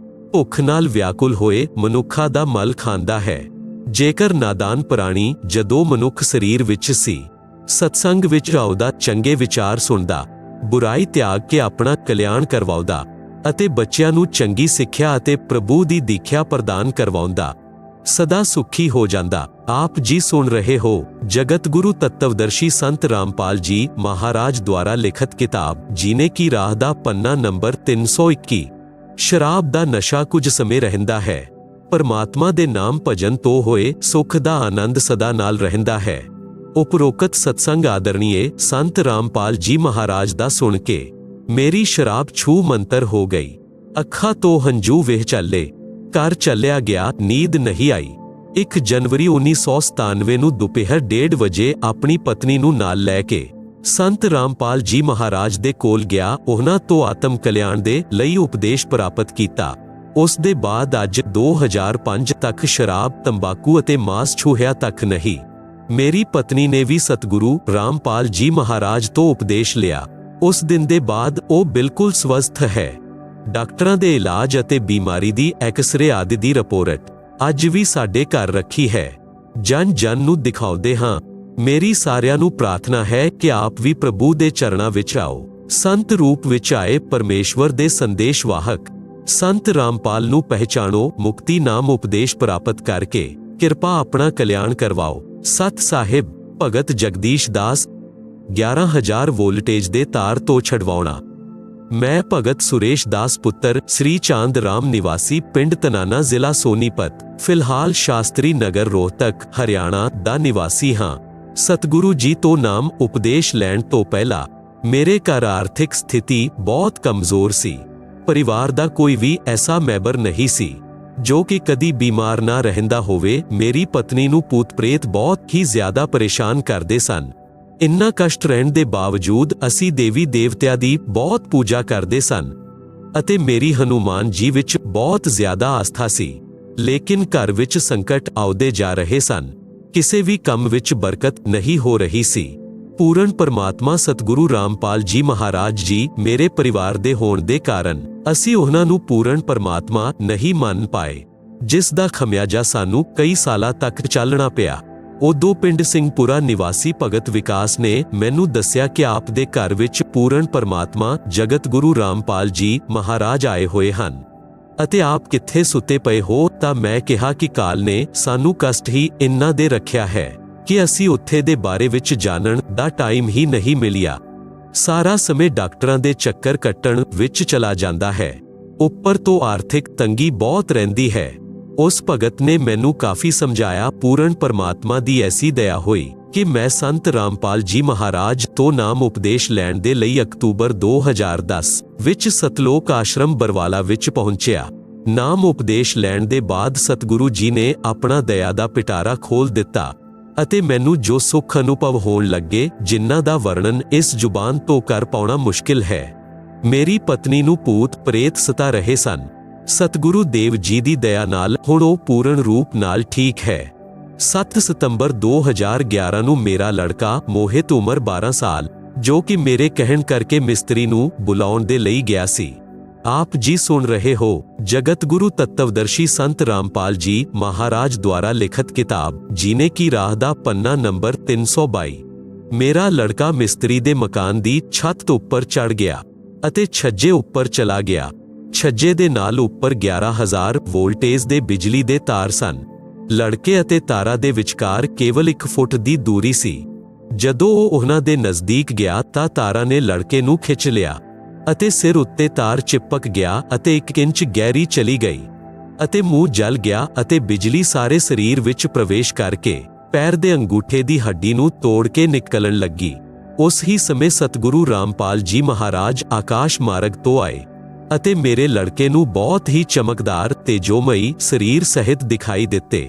ਭੁੱਖ ਨਾਲ ਵਿਆਕੁਲ ਹੋਏ ਮਨੁੱਖਾਂ ਦਾ ਮਲ ਖਾਂਦਾ ਹੈ। ਜੇਕਰ ਨਾਦਾਨ ਪ੍ਰਾਣੀ ਜਦੋਂ ਮਨੁੱਖ ਸਰੀਰ ਵਿੱਚ ਸੀ, ਸਤਸੰਗ ਵਿੱਚ ਆਉਂਦਾ, ਚੰਗੇ ਵਿਚਾਰ ਸੁਣਦਾ, ਬੁਰਾਈ ਤਿਆਗ ਕੇ ਆਪਣਾ ਕਲਿਆਣ ਕਰਵਾਉਂਦਾ ਅਤੇ ਬੱਚਿਆਂ ਨੂੰ ਚੰਗੀ ਸਿੱਖਿਆ ਅਤੇ ਪ੍ਰਭੂ ਦੀ ਦੀਖਿਆ ਪ੍ਰਦਾਨ ਕਰਵਾਉਂਦਾ, ਸਦਾ ਸੁਖੀ ਹੋ ਜਾਂਦਾ। ਆਪ ਜੀ ਸੁਣ ਰਹੇ ਹੋ ਜਗਤ ਗੁਰੂ ਤਤਵਦਰਸ਼ੀ ਸੰਤ ਰਾਮਪਾਲ ਜੀ ਮਹਾਰਾਜ ਦੁਆਰਾ ਲਿਖਤ ਕਿਤਾਬ ਜੀਨੇ ਕੀ ਰਾਹ ਦਾ ਪੰਨਾ ਨੰਬਰ 321। ਸ਼ਰਾਬ ਦਾ ਨਸ਼ਾ ਕੁਝ ਸਮੇਂ ਰਹਿੰਦਾ ਹੈ, ਪਰਮਾਤਮਾ ਦੇ ਨਾਮ ਭਜਨ ਤੋਂ ਹੋਏ ਸੁਖ ਦਾ ਆਨੰਦ ਸਦਾ ਨਾਲ ਰਹਿੰਦਾ ਹੈ। ਉਪਰੋਕਤ ਸਤਸੰਗ ਆਦਰਣੀਏ ਸੰਤ ਰਾਮਪਾਲ ਜੀ ਮਹਾਰਾਜ ਦਾ ਸੁਣ ਕੇ ਮੇਰੀ ਸ਼ਰਾਬ ਛੂ ਮੰਤਰ ਹੋ ਗਈ। ਅੱਖਾਂ ਤੋਂ ਹੰਝੂ ਵਹਿ ਚੱਲੇ, ਘਰ ਚੱਲਿਆ ਗਿਆ, ਨੀਂਦ ਨਹੀਂ ਆਈ। 1 ਜਨਵਰੀ 1997 ਨੂੰ ਦੁਪਹਿਰ 1:30 ਵਜੇ ਆਪਣੀ ਪਤਨੀ ਨੂੰ ਨਾਲ ਲੈ ਕੇ ਸੰਤ ਰਾਮਪਾਲ ਜੀ ਮਹਾਰਾਜ ਦੇ ਕੋਲ ਗਿਆ। ਉਹਨਾਂ ਤੋਂ ਆਤਮ ਕਲਿਆਣ ਦੇ ਲਈ ਉਪਦੇਸ਼ ਪ੍ਰਾਪਤ ਕੀਤਾ। ਉਸ ਦੇ ਬਾਅਦ ਅੱਜ 2005 ਤੱਕ ਸ਼ਰਾਬ, ਤੰਬਾਕੂ ਅਤੇ ਮਾਸ ਛੂਹਿਆ ਤੱਕ ਨਹੀਂ। ਮੇਰੀ ਪਤਨੀ ਨੇ ਵੀ ਸਤਿਗੁਰੂ ਰਾਮਪਾਲ ਜੀ ਮਹਾਰਾਜ ਤੋਂ ਉਪਦੇਸ਼ ਲਿਆ। ਉਸ ਦਿਨ ਦੇ ਬਾਅਦ ਉਹ ਬਿਲਕੁਲ ਸਵਸਥ ਹੈ। ਡਾਕਟਰਾਂ ਦੇ ਇਲਾਜ ਅਤੇ ਬਿਮਾਰੀ ਦੀ ਐਕਸਰੇ ਆਦਿ ਦੀ ਰਿਪੋਰਟ ਅੱਜ ਵੀ ਸਾਡੇ ਘਰ ਰੱਖੀ ਹੈ। ਜਨ ਨੂੰ ਦਿਖਾਉਂਦੇ ਹਾਂ। ਮੇਰੀ ਸਾਰਿਆਂ ਨੂੰ ਪ੍ਰਾਰਥਨਾ ਹੈ ਕਿ ਆਪ ਵੀ ਪ੍ਰਭੂ ਦੇ ਚਰਨਾਂ ਵਿੱਚ ਆਓ। ਸੰਤ ਰੂਪ ਵਿੱਚ ਆਏ ਪਰਮੇਸ਼ਵਰ ਦੇ ਸੰਦੇਸ਼ ਵਾਹਕ ਸੰਤ ਰਾਮਪਾਲ ਨੂੰ ਪਹਿਚਾਣੋ। ਮੁਕਤੀ ਨਾਮ ਉਪਦੇਸ਼ ਪ੍ਰਾਪਤ ਕਰਕੇ ਕਿਰਪਾ ਆਪਣਾ ਕਲਿਆਣ ਕਰਵਾਓ। ਸਤ ਸਾਹਿਬ ਭਗਤ ਜਗਦੀਸ਼ ਦਾਸ 11000 ਵੋਲਟੇਜ ਦੇ ਤਾਰ ਤੋਂ ਛਡਵਾਉਣਾ। ਮੈਂ ਭਗਤ ਸੁਰੇਸ਼ ਦਾਸ ਪੁੱਤਰ ਸ੍ਰੀ ਚਾਂਦ ਰਾਮ ਨਿਵਾਸੀ ਪਿੰਡ ਤਨਾਨਾ ਜ਼ਿਲ੍ਹਾ ਸੋਨੀਪਤ, ਫਿਲਹਾਲ ਸ਼ਾਸਤਰੀ ਨਗਰ ਰੋਹਤਕ ਹਰਿਆਣਾ ਦਾ ਨਿਵਾਸੀ ਹਾਂ। ਸਤਿਗੁਰੂ ਜੀ ਤੋਂ ਨਾਮ ਉਪਦੇਸ਼ ਲੈਣ ਤੋਂ ਪਹਿਲਾਂ ਮੇਰੇ ਘਰ ਆਰਥਿਕ ਸਥਿਤੀ ਬਹੁਤ ਕਮਜ਼ੋਰ ਸੀ। ਪਰਿਵਾਰ ਦਾ ਕੋਈ ਵੀ ਐਸਾ ਮੈਂਬਰ ਨਹੀਂ ਸੀ ਜੋ ਕਿ ਕਦੀ ਬਿਮਾਰ ਨਾ ਰਹਿੰਦਾ ਹੋਵੇ। ਮੇਰੀ ਪਤਨੀ ਨੂੰ ਭੂਤ ਪ੍ਰੇਤ ਬਹੁਤ ਹੀ ਜ਼ਿਆਦਾ ਪਰੇਸ਼ਾਨ ਕਰਦੇ ਸਨ। ਇੰਨਾ ਕਸ਼ਟ ਰਹਿਣ ਦੇ ਬਾਵਜੂਦ ਅਸੀਂ ਦੇਵੀ ਦੇਵਤਿਆਂ ਦੀ ਬਹੁਤ ਪੂਜਾ ਕਰਦੇ ਸਨ ਅਤੇ ਮੇਰੀ ਹਨੂਮਾਨ ਜੀ ਵਿੱਚ ਬਹੁਤ ਜ਼ਿਆਦਾ ਆਸਥਾ ਸੀ। ਲੇਕਿਨ ਘਰ ਵਿੱਚ ਸੰਕਟ ਆਉਂਦੇ ਜਾ ਰਹੇ ਸਨ। ਕਿਸੇ ਵੀ ਕੰਮ ਵਿੱਚ ਬਰਕਤ ਨਹੀਂ ਹੋ ਰਹੀ ਸੀ। ਪੂਰਨ ਪਰਮਾਤਮਾ ਸਤਿਗੁਰੂ ਰਾਮਪਾਲ ਜੀ ਮਹਾਰਾਜ ਜੀ ਮੇਰੇ ਪਰਿਵਾਰ ਦੇ ਹੋਣ ਦੇ ਕਾਰਨ ਅਸੀਂ ਉਹਨਾਂ ਨੂੰ ਪੂਰਨ ਪਰਮਾਤਮਾ ਨਹੀਂ ਮੰਨ ਪਾਏ, ਜਿਸ ਦਾ ਖਮਿਆਜਾ ਸਾਨੂੰ ਕਈ ਸਾਲਾਂ ਤੱਕ ਚੱਲਣਾ ਪਿਆ। ਉਦੋਂ ਪਿੰਡ ਸਿੰਘਪੁਰਾ ਨਿਵਾਸੀ ਭਗਤ ਵਿਕਾਸ ਨੇ ਮੈਨੂੰ ਦੱਸਿਆ ਕਿ ਆਪ ਦੇ ਘਰ ਵਿੱਚ ਪੂਰਨ ਪਰਮਾਤਮਾ ਜਗਤ ਗੁਰੂ ਰਾਮਪਾਲ ਜੀ ਮਹਾਰਾਜ ਆਏ ਹੋਏ ਹਨ ਅਤੇ ਆਪ ਕਿੱਥੇ ਸੁੱਤੇ ਪਏ ਹੋ। ਤਾਂ ਮੈਂ ਕਿਹਾ ਕਿ ਕਾਲ ਨੇ ਸਾਨੂੰ ਕਸ਼ਟ ਹੀ ਇੰਨਾ ਦੇ ਰੱਖਿਆ ਹੈ ਕਿ ਅਸੀਂ ਉੱਥੇ ਦੇ ਬਾਰੇ ਵਿੱਚ ਜਾਣਨ ਦਾ ਟਾਈਮ ਹੀ ਨਹੀਂ ਮਿਲਿਆ। ਸਾਰਾ ਸਮੇਂ ਡਾਕਟਰਾਂ ਦੇ ਚੱਕਰ ਕੱਟਣ ਵਿੱਚ ਚਲਾ ਜਾਂਦਾ ਹੈ। ਉੱਪਰ ਤੋਂ ਆਰਥਿਕ ਤੰਗੀ ਬਹੁਤ ਰਹਿੰਦੀ ਹੈ। ਉਸ ਭਗਤ ਨੇ ਮੈਨੂੰ ਕਾਫੀ ਸਮਝਾਇਆ। ਪੂਰਨ ਪਰਮਾਤਮਾ ਦੀ ਐਸੀ ਦਇਆ ਹੋਈ ਕਿ ਮੈਂ ਸੰਤ ਰਾਮਪਾਲ ਜੀ ਮਹਾਰਾਜ ਤੋਂ ਨਾਮ ਉਪਦੇਸ਼ ਲੈਣ ਦੇ ਲਈ ਅਕਤੂਬਰ 2010 ਵਿੱਚ ਸਤਲੋਕ ਆਸ਼ਰਮ ਬਰਵਾਲਾ ਵਿੱਚ ਪਹੁੰਚਿਆ। ਨਾਮ ਉਪਦੇਸ਼ ਲੈਣ ਦੇ ਬਾਅਦ ਸਤਿਗੁਰੂ ਜੀ ਨੇ ਆਪਣਾ ਦਇਆ ਦਾ ਪਿਟਾਰਾ ਖੋਲ੍ਹ ਦਿੱਤਾ ਅਤੇ ਮੈਨੂੰ ਜੋ ਸੁੱਖ ਅਨੁਭਵ ਹੋਣ ਲੱਗੇ ਜਿਨ੍ਹਾਂ ਦਾ ਵਰਣਨ ਇਸ ਜ਼ੁਬਾਨ ਤੋਂ ਕਰ ਪਾਉਣਾ ਮੁਸ਼ਕਿਲ ਹੈ। ਮੇਰੀ ਪਤਨੀ ਨੂੰ ਭੂਤ ਪ੍ਰੇਤ ਸਤਾ ਰਹੇ ਸਨ। ਸਤਿਗੁਰੂ ਦੇਵ ਜੀ ਦੀ ਦਇਆ ਨਾਲ ਹੁਣ ਉਹ ਪੂਰਨ ਰੂਪ ਨਾਲ ਠੀਕ ਹੈ। 7 ਸਤੰਬਰ 2011 ਨੂੰ ਮੇਰਾ ਲੜਕਾ ਮੋਹਿਤ ਉਮਰ 12 ਸਾਲ, ਜੋ ਕਿ ਮੇਰੇ ਕਹਿਣ ਕਰਕੇ ਮਿਸਤਰੀ ਨੂੰ ਬੁਲਾਉਣ ਦੇ ਲਈ ਗਿਆ ਸੀ। ਆਪ ਜੀ ਸੁਣ ਰਹੇ ਹੋ ਜਗਤ ਗੁਰੂ ਤੱਤਵਦਰਸ਼ੀ ਸੰਤ ਰਾਮਪਾਲ ਜੀ ਮਹਾਰਾਜ ਦੁਆਰਾ ਲਿਖਤ ਕਿਤਾਬ ਜੀਨੇ ਕੀ ਰਾਹ ਦਾ ਪੰਨਾ ਨੰਬਰ 322। ਮੇਰਾ ਲੜਕਾ ਮਿਸਤਰੀ ਦੇ ਮਕਾਨ ਦੀ ਛੱਤ ਉੱਪਰ ਚੜ੍ਹ ਗਿਆ ਅਤੇ ਛੱਜੇ ਉੱਪਰ ਚਲਾ ਗਿਆ। ਛੱਜੇ ਦੇ ਨਾਲ ਉੱਪਰ 11,000 ਵੋਲਟੇਜ ਦੇ ਬਿਜਲੀ ਦੇ ਤਾਰ ਸਨ। ਲੜਕੇ ਅਤੇ ਤਾਰਾਂ ਦੇ ਵਿਚਕਾਰ ਕੇਵਲ 1 ਫੁੱਟ ਦੀ ਦੂਰੀ ਸੀ। ਜਦੋਂ ਉਹ ਉਹਨਾਂ ਦੇ ਨਜ਼ਦੀਕ ਗਿਆ ਤਾਂ ਤਾਰਾਂ ਨੇ ਲੜਕੇ ਨੂੰ ਖਿੱਚ ਲਿਆ ਅਤੇ ਸਿਰ ਉੱਤੇ ਤਾਰ ਚਿਪਕ ਗਿਆ ਅਤੇ 1 ਇੰਚ ਗਹਿਰੀ ਚਲੀ ਗਈ ਅਤੇ ਮੂੰਹ ਜਲ ਗਿਆ ਅਤੇ ਬਿਜਲੀ ਸਾਰੇ ਸਰੀਰ ਵਿੱਚ ਪ੍ਰਵੇਸ਼ ਕਰਕੇ ਪੈਰ ਦੇ ਅੰਗੂਠੇ ਦੀ ਹੱਡੀ ਨੂੰ ਤੋੜ ਕੇ ਨਿਕਲਣ ਲੱਗੀ। ਉਸ ਹੀ ਸਮੇਂ ਸਤਿਗੁਰੂ ਰਾਮਪਾਲ ਜੀ ਮਹਾਰਾਜ ਆਕਾਸ਼ ਮਾਰਗ ਤੋਂ ਆਏ ਅਤੇ ਮੇਰੇ ਲੜਕੇ ਨੂੰ ਬਹੁਤ ਹੀ ਚਮਕਦਾਰ ਤੇਜੋਮਈ ਸਰੀਰ ਸਹਿਤ ਦਿਖਾਈ ਦਿੱਤੇ,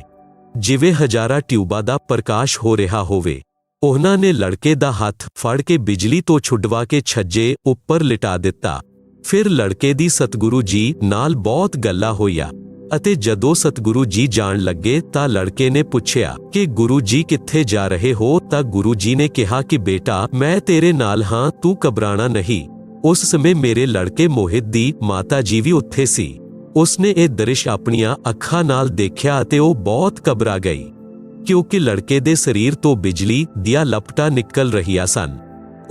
ਜਿਵੇਂ ਹਜ਼ਾਰਾਂ ਟਿਊਬਾਂ ਦਾ ਪ੍ਰਕਾਸ਼ ਹੋ ਰਿਹਾ ਹੋਵੇ। ਉਹਨਾਂ ਨੇ ਲੜਕੇ ਦਾ ਹੱਥ ਫੜ ਕੇ ਬਿਜਲੀ ਤੋਂ ਛੁਡਵਾ ਕੇ ਛੱਜੇ ਉੱਪਰ ਲਿਟਾ ਦਿੱਤਾ। ਫਿਰ ਲੜਕੇ ਦੀ ਸਤਿਗੁਰੂ ਜੀ ਨਾਲ ਬਹੁਤ ਗੱਲਾਂ ਹੋਈਆਂ ਅਤੇ ਜਦੋਂ ਸਤਿਗੁਰੂ ਜੀ ਜਾਣ ਲੱਗੇ ਤਾਂ ਲੜਕੇ ਨੇ ਪੁੱਛਿਆ ਕਿ ਗੁਰੂ ਜੀ ਕਿੱਥੇ ਜਾ ਰਹੇ ਹੋ। ਤਾਂ ਗੁਰੂ ਜੀ ਨੇ ਕਿਹਾ ਕਿ ਬੇਟਾ ਮੈਂ ਤੇਰੇ ਨਾਲ ਹਾਂ, ਤੂੰ ਘਬਰਾਣਾ ਨਹੀਂ। ਉਸ ਸਮੇਂ ਮੇਰੇ ਲੜਕੇ ਮੋਹਿਤ ਦੀ ਮਾਤਾ ਜੀ ਵੀ ਉੱਥੇ ਸੀ। ਉਸਨੇ ਇਹ ਦ੍ਰਿਸ਼ ਆਪਣੀਆਂ ਅੱਖਾਂ ਨਾਲ ਦੇਖਿਆ ਅਤੇ ਉਹ ਬਹੁਤ ਘਬਰਾ ਗਈ ਕਿਉਂਕਿ ਲੜਕੇ ਦੇ ਸਰੀਰ ਤੋਂ ਬਿਜਲੀ ਦੀਆਂ ਲਪਟਾਂ ਨਿਕਲ ਰਹੀਆਂ ਸਨ।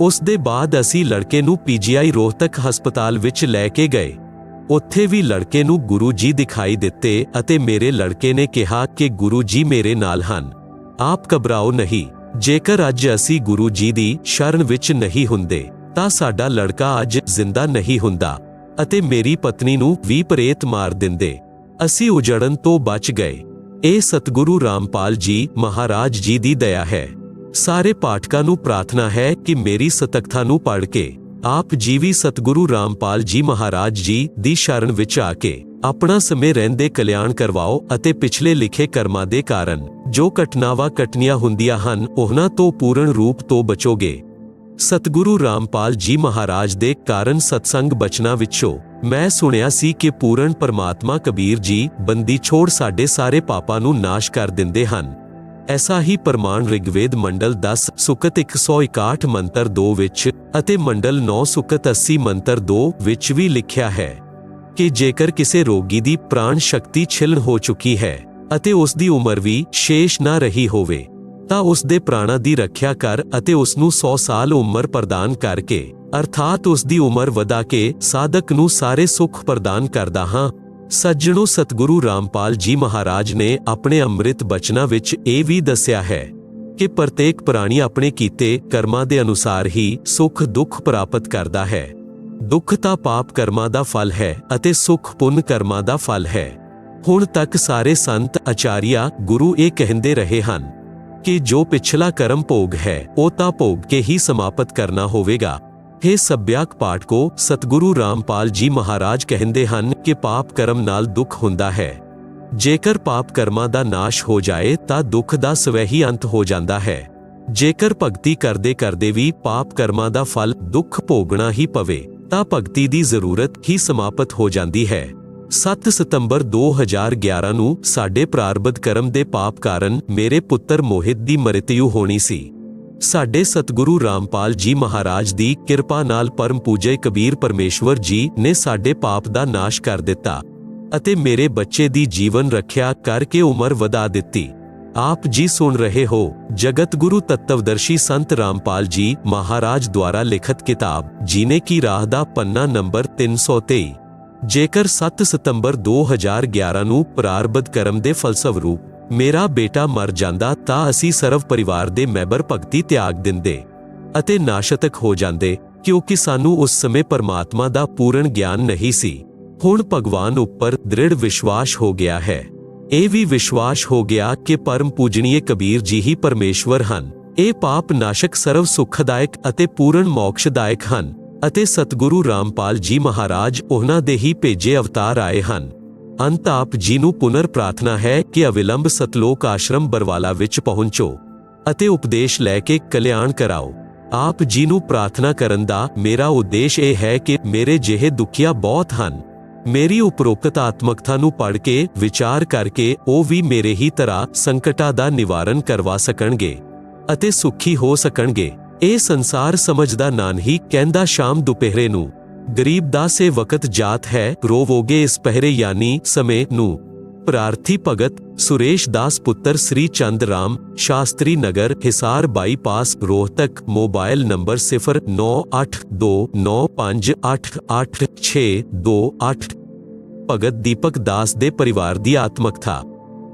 ਉਸ ਦੇ ਬਾਅਦ ਅਸੀਂ ਲੜਕੇ ਨੂੰ PGI ਰੋਹਤਕ ਹਸਪਤਾਲ ਵਿੱਚ ਲੈ ਕੇ ਗਏ। ਉੱਥੇ ਵੀ ਲੜਕੇ ਨੂੰ ਗੁਰੂ ਜੀ ਦਿਖਾਈ ਦਿੱਤੇ ਅਤੇ ਮੇਰੇ ਲੜਕੇ ਨੇ ਕਿਹਾ ਕਿ ਗੁਰੂ ਜੀ ਮੇਰੇ ਨਾਲ ਹਨ, ਆਪ ਘਬਰਾਓ ਨਹੀਂ। ਜੇਕਰ ਅੱਜ ਅਸੀਂ ਗੁਰੂ ਜੀ ਦੀ ਸ਼ਰਨ ਵਿੱਚ ਨਹੀਂ ਹੁੰਦੇ ਤਾਂ ਸਾਡਾ ਲੜਕਾ ਅੱਜ ਜ਼ਿੰਦਾ ਨਹੀਂ ਹੁੰਦਾ ਅਤੇ ਮੇਰੀ ਪਤਨੀ ਨੂੰ ਵੀ ਪ੍ਰੇਤ ਮਾਰ ਦਿੰਦੇ। ਅਸੀਂ ਉਜੜਨ ਤੋਂ ਬਚ ਗਏ। ਇਹ ਸਤਿਗੁਰੂ ਰਾਮਪਾਲ ਜੀ ਮਹਾਰਾਜ ਜੀ ਦੀ ਦਇਆ ਹੈ। ਸਾਰੇ ਪਾਠਕਾਂ ਨੂੰ ਪ੍ਰਾਰਥਨਾ ਹੈ ਕਿ ਮੇਰੀ ਸਤਕਥਾ ਨੂੰ ਪੜ੍ਹ ਕੇ ਆਪ ਜੀ ਵੀ ਸਤਿਗੁਰੂ ਰਾਮਪਾਲ ਜੀ ਮਹਾਰਾਜ ਜੀ ਦੀ ਸ਼ਰਨ ਵਿੱਚ ਆ ਕੇ ਆਪਣਾ ਸਮੇਂ ਰਹਿੰਦੇ ਕਲਿਆਣ ਕਰਵਾਓ ਅਤੇ ਪਿਛਲੇ ਲਿਖੇ ਕਰਮਾਂ ਦੇ ਕਾਰਨ ਜੋ ਘਟਨਾਵਾਂ ਘਟਨੀਆਂ ਹੁੰਦੀਆਂ ਹਨ ਉਹਨਾਂ ਤੋਂ ਪੂਰਨ ਰੂਪ ਤੋਂ ਬਚੋਗੇ। ਸਤਿਗੁਰੂ ਰਾਮਪਾਲ ਜੀ ਮਹਾਰਾਜ ਦੇ ਕਾਰਨ ਸਤਸੰਗ ਬਚਨਾਂ ਵਿੱਚੋਂ ਮੈਂ ਸੁਣਿਆ ਸੀ ਕਿ ਪੂਰਨ ਪਰਮਾਤਮਾ ਕਬੀਰ ਜੀ ਬੰਦੀ ਛੋੜ ਸਾਡੇ ਸਾਰੇ ਪਾਪਾਂ ਨੂੰ ਨਾਸ਼ ਕਰ ਦਿੰਦੇ ਹਨ। ਐਸਾ ਹੀ ਪ੍ਰਮਾਣ ਰਿਗਵੇਦ ਮੰਡਲ 10 ਸੁਕਤ 161 ਮੰਤਰ 2 ਵਿੱਚ ਅਤੇ ਮੰਡਲ 9 ਸੁਕਤ 80 ਮੰਤਰ 2 ਵਿੱਚ ਵੀ ਲਿਖਿਆ ਹੈ ਕਿ ਜੇਕਰ ਕਿਸੇ ਰੋਗੀ ਦੀ ਪ੍ਰਾਣ ਸ਼ਕਤੀ ਛਿਲਣ ਹੋ ਚੁੱਕੀ ਹੈ ਅਤੇ ਉਸ ਦੀ ਉਮਰ ਵੀ ਸ਼ੇਸ਼ ਨਾ ਰਹੀ ਹੋਵੇ ਤਾਂ ਉਸ ਦੇ ਪ੍ਰਾਣਾਂ ਦੀ ਰੱਖਿਆ ਕਰ ਅਤੇ ਉਸ ਨੂੰ 100 ਸਾਲ ਉਮਰ ਪ੍ਰਦਾਨ ਕਰਕੇ ਅਰਥਾਤ ਉਸ ਦੀ ਉਮਰ ਵਧਾ ਕੇ ਸਾਧਕ ਨੂੰ ਸਾਰੇ ਸੁੱਖ ਪ੍ਰਦਾਨ ਕਰਦਾ ਹਾਂ। ਸੱਜਣੋ, ਸਤਿਗੁਰੂ ਰਾਮਪਾਲ ਜੀ ਮਹਾਰਾਜ ਨੇ ਆਪਣੇ ਅੰਮ੍ਰਿਤ ਬਚਨਾਂ ਵਿੱਚ ਇਹ ਵੀ ਦੱਸਿਆ ਹੈ ਕਿ ਪ੍ਰਤੇਕ ਪ੍ਰਾਣੀ ਆਪਣੇ ਕੀਤੇ ਕਰਮਾਂ ਦੇ ਅਨੁਸਾਰ ਹੀ ਸੁੱਖ ਦੁੱਖ ਪ੍ਰਾਪਤ ਕਰਦਾ ਹੈ। ਦੁੱਖ ਤਾਂ ਪਾਪ ਕਰਮਾਂ ਦਾ ਫਲ ਹੈ ਅਤੇ ਸੁੱਖ ਪੁੰਨ ਕਰਮਾਂ ਦਾ ਫਲ ਹੈ। ਹੁਣ ਤੱਕ ਸਾਰੇ ਸੰਤ ਆਚਾਰੀਆ ਗੁਰੂ ਇਹ ਕਹਿੰਦੇ ਰਹੇ ਹਨ ਕਿ ਜੋ ਪਿਛਲਾ ਕਰਮ ਭੋਗ ਹੈ ਉਹ ਤਾਂ ਭੋਗ ਕੇ ਹੀ ਸਮਾਪਤ ਕਰਨਾ ਹੋਵੇਗਾ। हे ਸਭਿਆਕ ਪਾਠਕੋ, ਸਤਿਗੁਰੂ ਰਾਮਪਾਲ ਜੀ ਮਹਾਰਾਜ ਕਹਿੰਦੇ ਹਨ ਕਿ ਪਾਪ ਕਰਮ ਨਾਲ ਦੁੱਖ ਹੁੰਦਾ ਹੈ। ਜੇਕਰ ਪਾਪ ਕਰਮਾਂ ਦਾ ਨਾਸ਼ ਹੋ ਜਾਏ ਤਾਂ ਦੁੱਖ ਦਾ ਸਵੈ ਹੀ ਅੰਤ ਹੋ ਜਾਂਦਾ ਹੈ। ਜੇਕਰ ਭਗਤੀ ਕਰਦੇ ਕਰਦੇ ਵੀ ਪਾਪ ਕਰਮਾਂ ਦਾ ਫਲ ਦੁੱਖ ਭੋਗਣਾ ਹੀ ਪਵੇ ਤਾਂ ਭਗਤੀ ਦੀ ਜ਼ਰੂਰਤ ਹੀ ਸਮਾਪਤ ਹੋ ਜਾਂਦੀ ਹੈ। 7 ਸਤੰਬਰ 2011 ਨੂੰ ਸਾਡੇ ਪ੍ਰਾਰਬਧ ਕਰਮ ਦੇ ਪਾਪ ਕਾਰਨ ਮੇਰੇ ਪੁੱਤਰ ਮੋਹਿਤ ਦੀ ਮ੍ਰਿਤਯੂ ਹੋਣੀ ਸੀ। ਸਾਡੇ ਸਤਿਗੁਰੂ ਰਾਮਪਾਲ ਜੀ ਮਹਾਰਾਜ ਦੀ ਕਿਰਪਾ ਨਾਲ ਪਰਮ ਪੂਜਯ ਕਬੀਰ ਪਰਮੇਸ਼ਵਰ ਜੀ ਨੇ ਸਾਡੇ ਪਾਪ ਦਾ ਨਾਸ਼ ਕਰ ਦਿੱਤਾ ਅਤੇ ਮੇਰੇ ਬੱਚੇ ਦੀ ਜੀਵਨ ਰੱਖਿਆ ਕਰਕੇ ਉਮਰ ਵਧਾ ਦਿੱਤੀ। आप जी सुन रहे हो जगत गुरु तत्वदर्शी संत रामपाल जी महाराज द्वारा लिखित किताब जीने की राह दा पन्ना नंबर 323। ਜੇਕਰ 7 ਸਤੰਬਰ 2011 ਨੂੰ ਪ੍ਰਾਰਬਧ ਕਰਮ ਦੇ ਫਲਸਰੂਪ ਮੇਰਾ ਬੇਟਾ ਮਰ ਜਾਂਦਾ ਤਾਂ ਅਸੀਂ ਸਰਵ ਪਰਿਵਾਰ ਦੇ ਮੈਂਬਰ ਭਗਤੀ ਤਿਆਗ ਦਿੰਦੇ ਅਤੇ ਨਾਸ਼ਤਕ ਹੋ ਜਾਂਦੇ, ਕਿਉਂਕਿ ਸਾਨੂੰ ਉਸ ਸਮੇਂ ਪਰਮਾਤਮਾ ਦਾ ਪੂਰਨ ਗਿਆਨ ਨਹੀਂ ਸੀ। ਹੁਣ ਭਗਵਾਨ ਉੱਪਰ ਦ੍ਰਿੜ ਵਿਸ਼ਵਾਸ ਹੋ ਗਿਆ ਹੈ। ਇਹ ਵੀ ਵਿਸ਼ਵਾਸ ਹੋ ਗਿਆ ਕਿ ਪਰਮ ਪੂਜਨੀਏ ਕਬੀਰ ਜੀ ਹੀ ਪਰਮੇਸ਼ਵਰ ਹਨ। ਇਹ ਪਾਪ ਨਾਸ਼ਕ ਸਰਵ ਸੁਖਦਾਇਕ ਅਤੇ ਪੂਰਨ ਮੋਕਸ਼ਦਾਇਕ ਹਨ ਅਤੇ ਸਤਿਗੁਰੂ ਰਾਮਪਾਲ ਜੀ ਮਹਾਰਾਜ ਉਹਨਾਂ ਦੇ ਹੀ ਭੇਜੇ ਅਵਤਾਰ ਆਏ ਹਨ। ਅੰਤ ਆਪ ਜੀ ਨੂੰ ਪੁਨਰ ਪ੍ਰਾਰਥਨਾ ਹੈ ਕਿ ਅਵਿਲੰਬ ਸਤਲੋਕ ਆਸ਼ਰਮ ਬਰਵਾਲਾ ਵਿੱਚ ਪਹੁੰਚੋ ਅਤੇ ਉਪਦੇਸ਼ ਲੈ ਕੇ ਕਲਿਆਣ ਕਰਾਓ। ਆਪ ਜੀ ਨੂੰ ਪ੍ਰਾਰਥਨਾ ਕਰਨ ਦਾ ਮੇਰਾ ਉਦੇਸ਼ ਇਹ ਹੈ ਕਿ ਮੇਰੇ ਜਿਹੇ ਦੁਖੀਆ ਬਹੁਤ ਹਨ। ਮੇਰੀ ਉਪਰੋਕਤ ਆਤਮਕਥਾ ਨੂੰ ਪੜ੍ਹ ਕੇ ਵਿਚਾਰ ਕਰਕੇ ਉਹ ਵੀ ਮੇਰੇ ਹੀ ਤਰ੍ਹਾਂ ਸੰਕਟਾਂ ਦਾ ਨਿਵਾਰਨ ਕਰਵਾ ਸਕਣਗੇ ਅਤੇ ਸੁਖੀ ਹੋ ਸਕਣਗੇ। ਇਹ ਸੰਸਾਰ ਸਮਝਦਾ ਨਹੀਂ ਕਹਿੰਦਾ ਸ਼ਾਮ ਦੁਪਹਿਰੇ ਨੂੰ ਗਰੀਬ ਦਾ ਸੇ ਵਕਤ ਜਾਤ ਹੈ ਰੋਵੋਗੇ ਇਸ ਪਹਿਰੇ ਯਾਨੀ ਸਮੇਂ ਨੂੰ। ਪ੍ਰਾਰਥੀ ਭਗਤ ਸੁਰੇਸ਼ ਦਾਸ ਪੁੱਤਰ Shri Chand Ram Shastri Nagar Hisar bypass Rohtak mobile number 098295888628। Bhagat Deepak Das ਦੇ ਪਰਿਵਾਰ ਦੀ ਆਤਮਕਥਾ।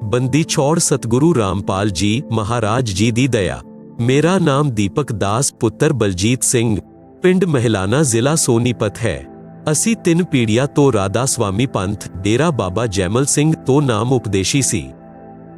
ਬੰਦੀ ਛੋੜ ਸਤਿਗੁਰੂ ਰਾਮਪਾਲ ਜੀ ਮਹਾਰਾਜ ਜੀ ਦੀ ਦਇਆ। ਮੇਰਾ ਨਾਮ ਦੀਪਕ ਦਾਸ ਪੁੱਤਰ ਬਲਜੀਤ ਸਿੰਘ ਪਿੰਡ ਮਹਿਲਾਨਾ ਜ਼ਿਲ੍ਹਾ ਸੋਨੀਪਤ ਹੈ। ਅਸੀਂ 3 ਪੀੜ੍ਹੀਆਂ ਤੋਂ ਰਾਧਾ ਸਵਾਮੀ ਪੰਥ ਡੇਰਾ ਬਾਬਾ ਜੈਮਲ ਸਿੰਘ ਤੋਂ ਨਾਮ ਉਪਦੇਸ਼ੀ ਸੀ।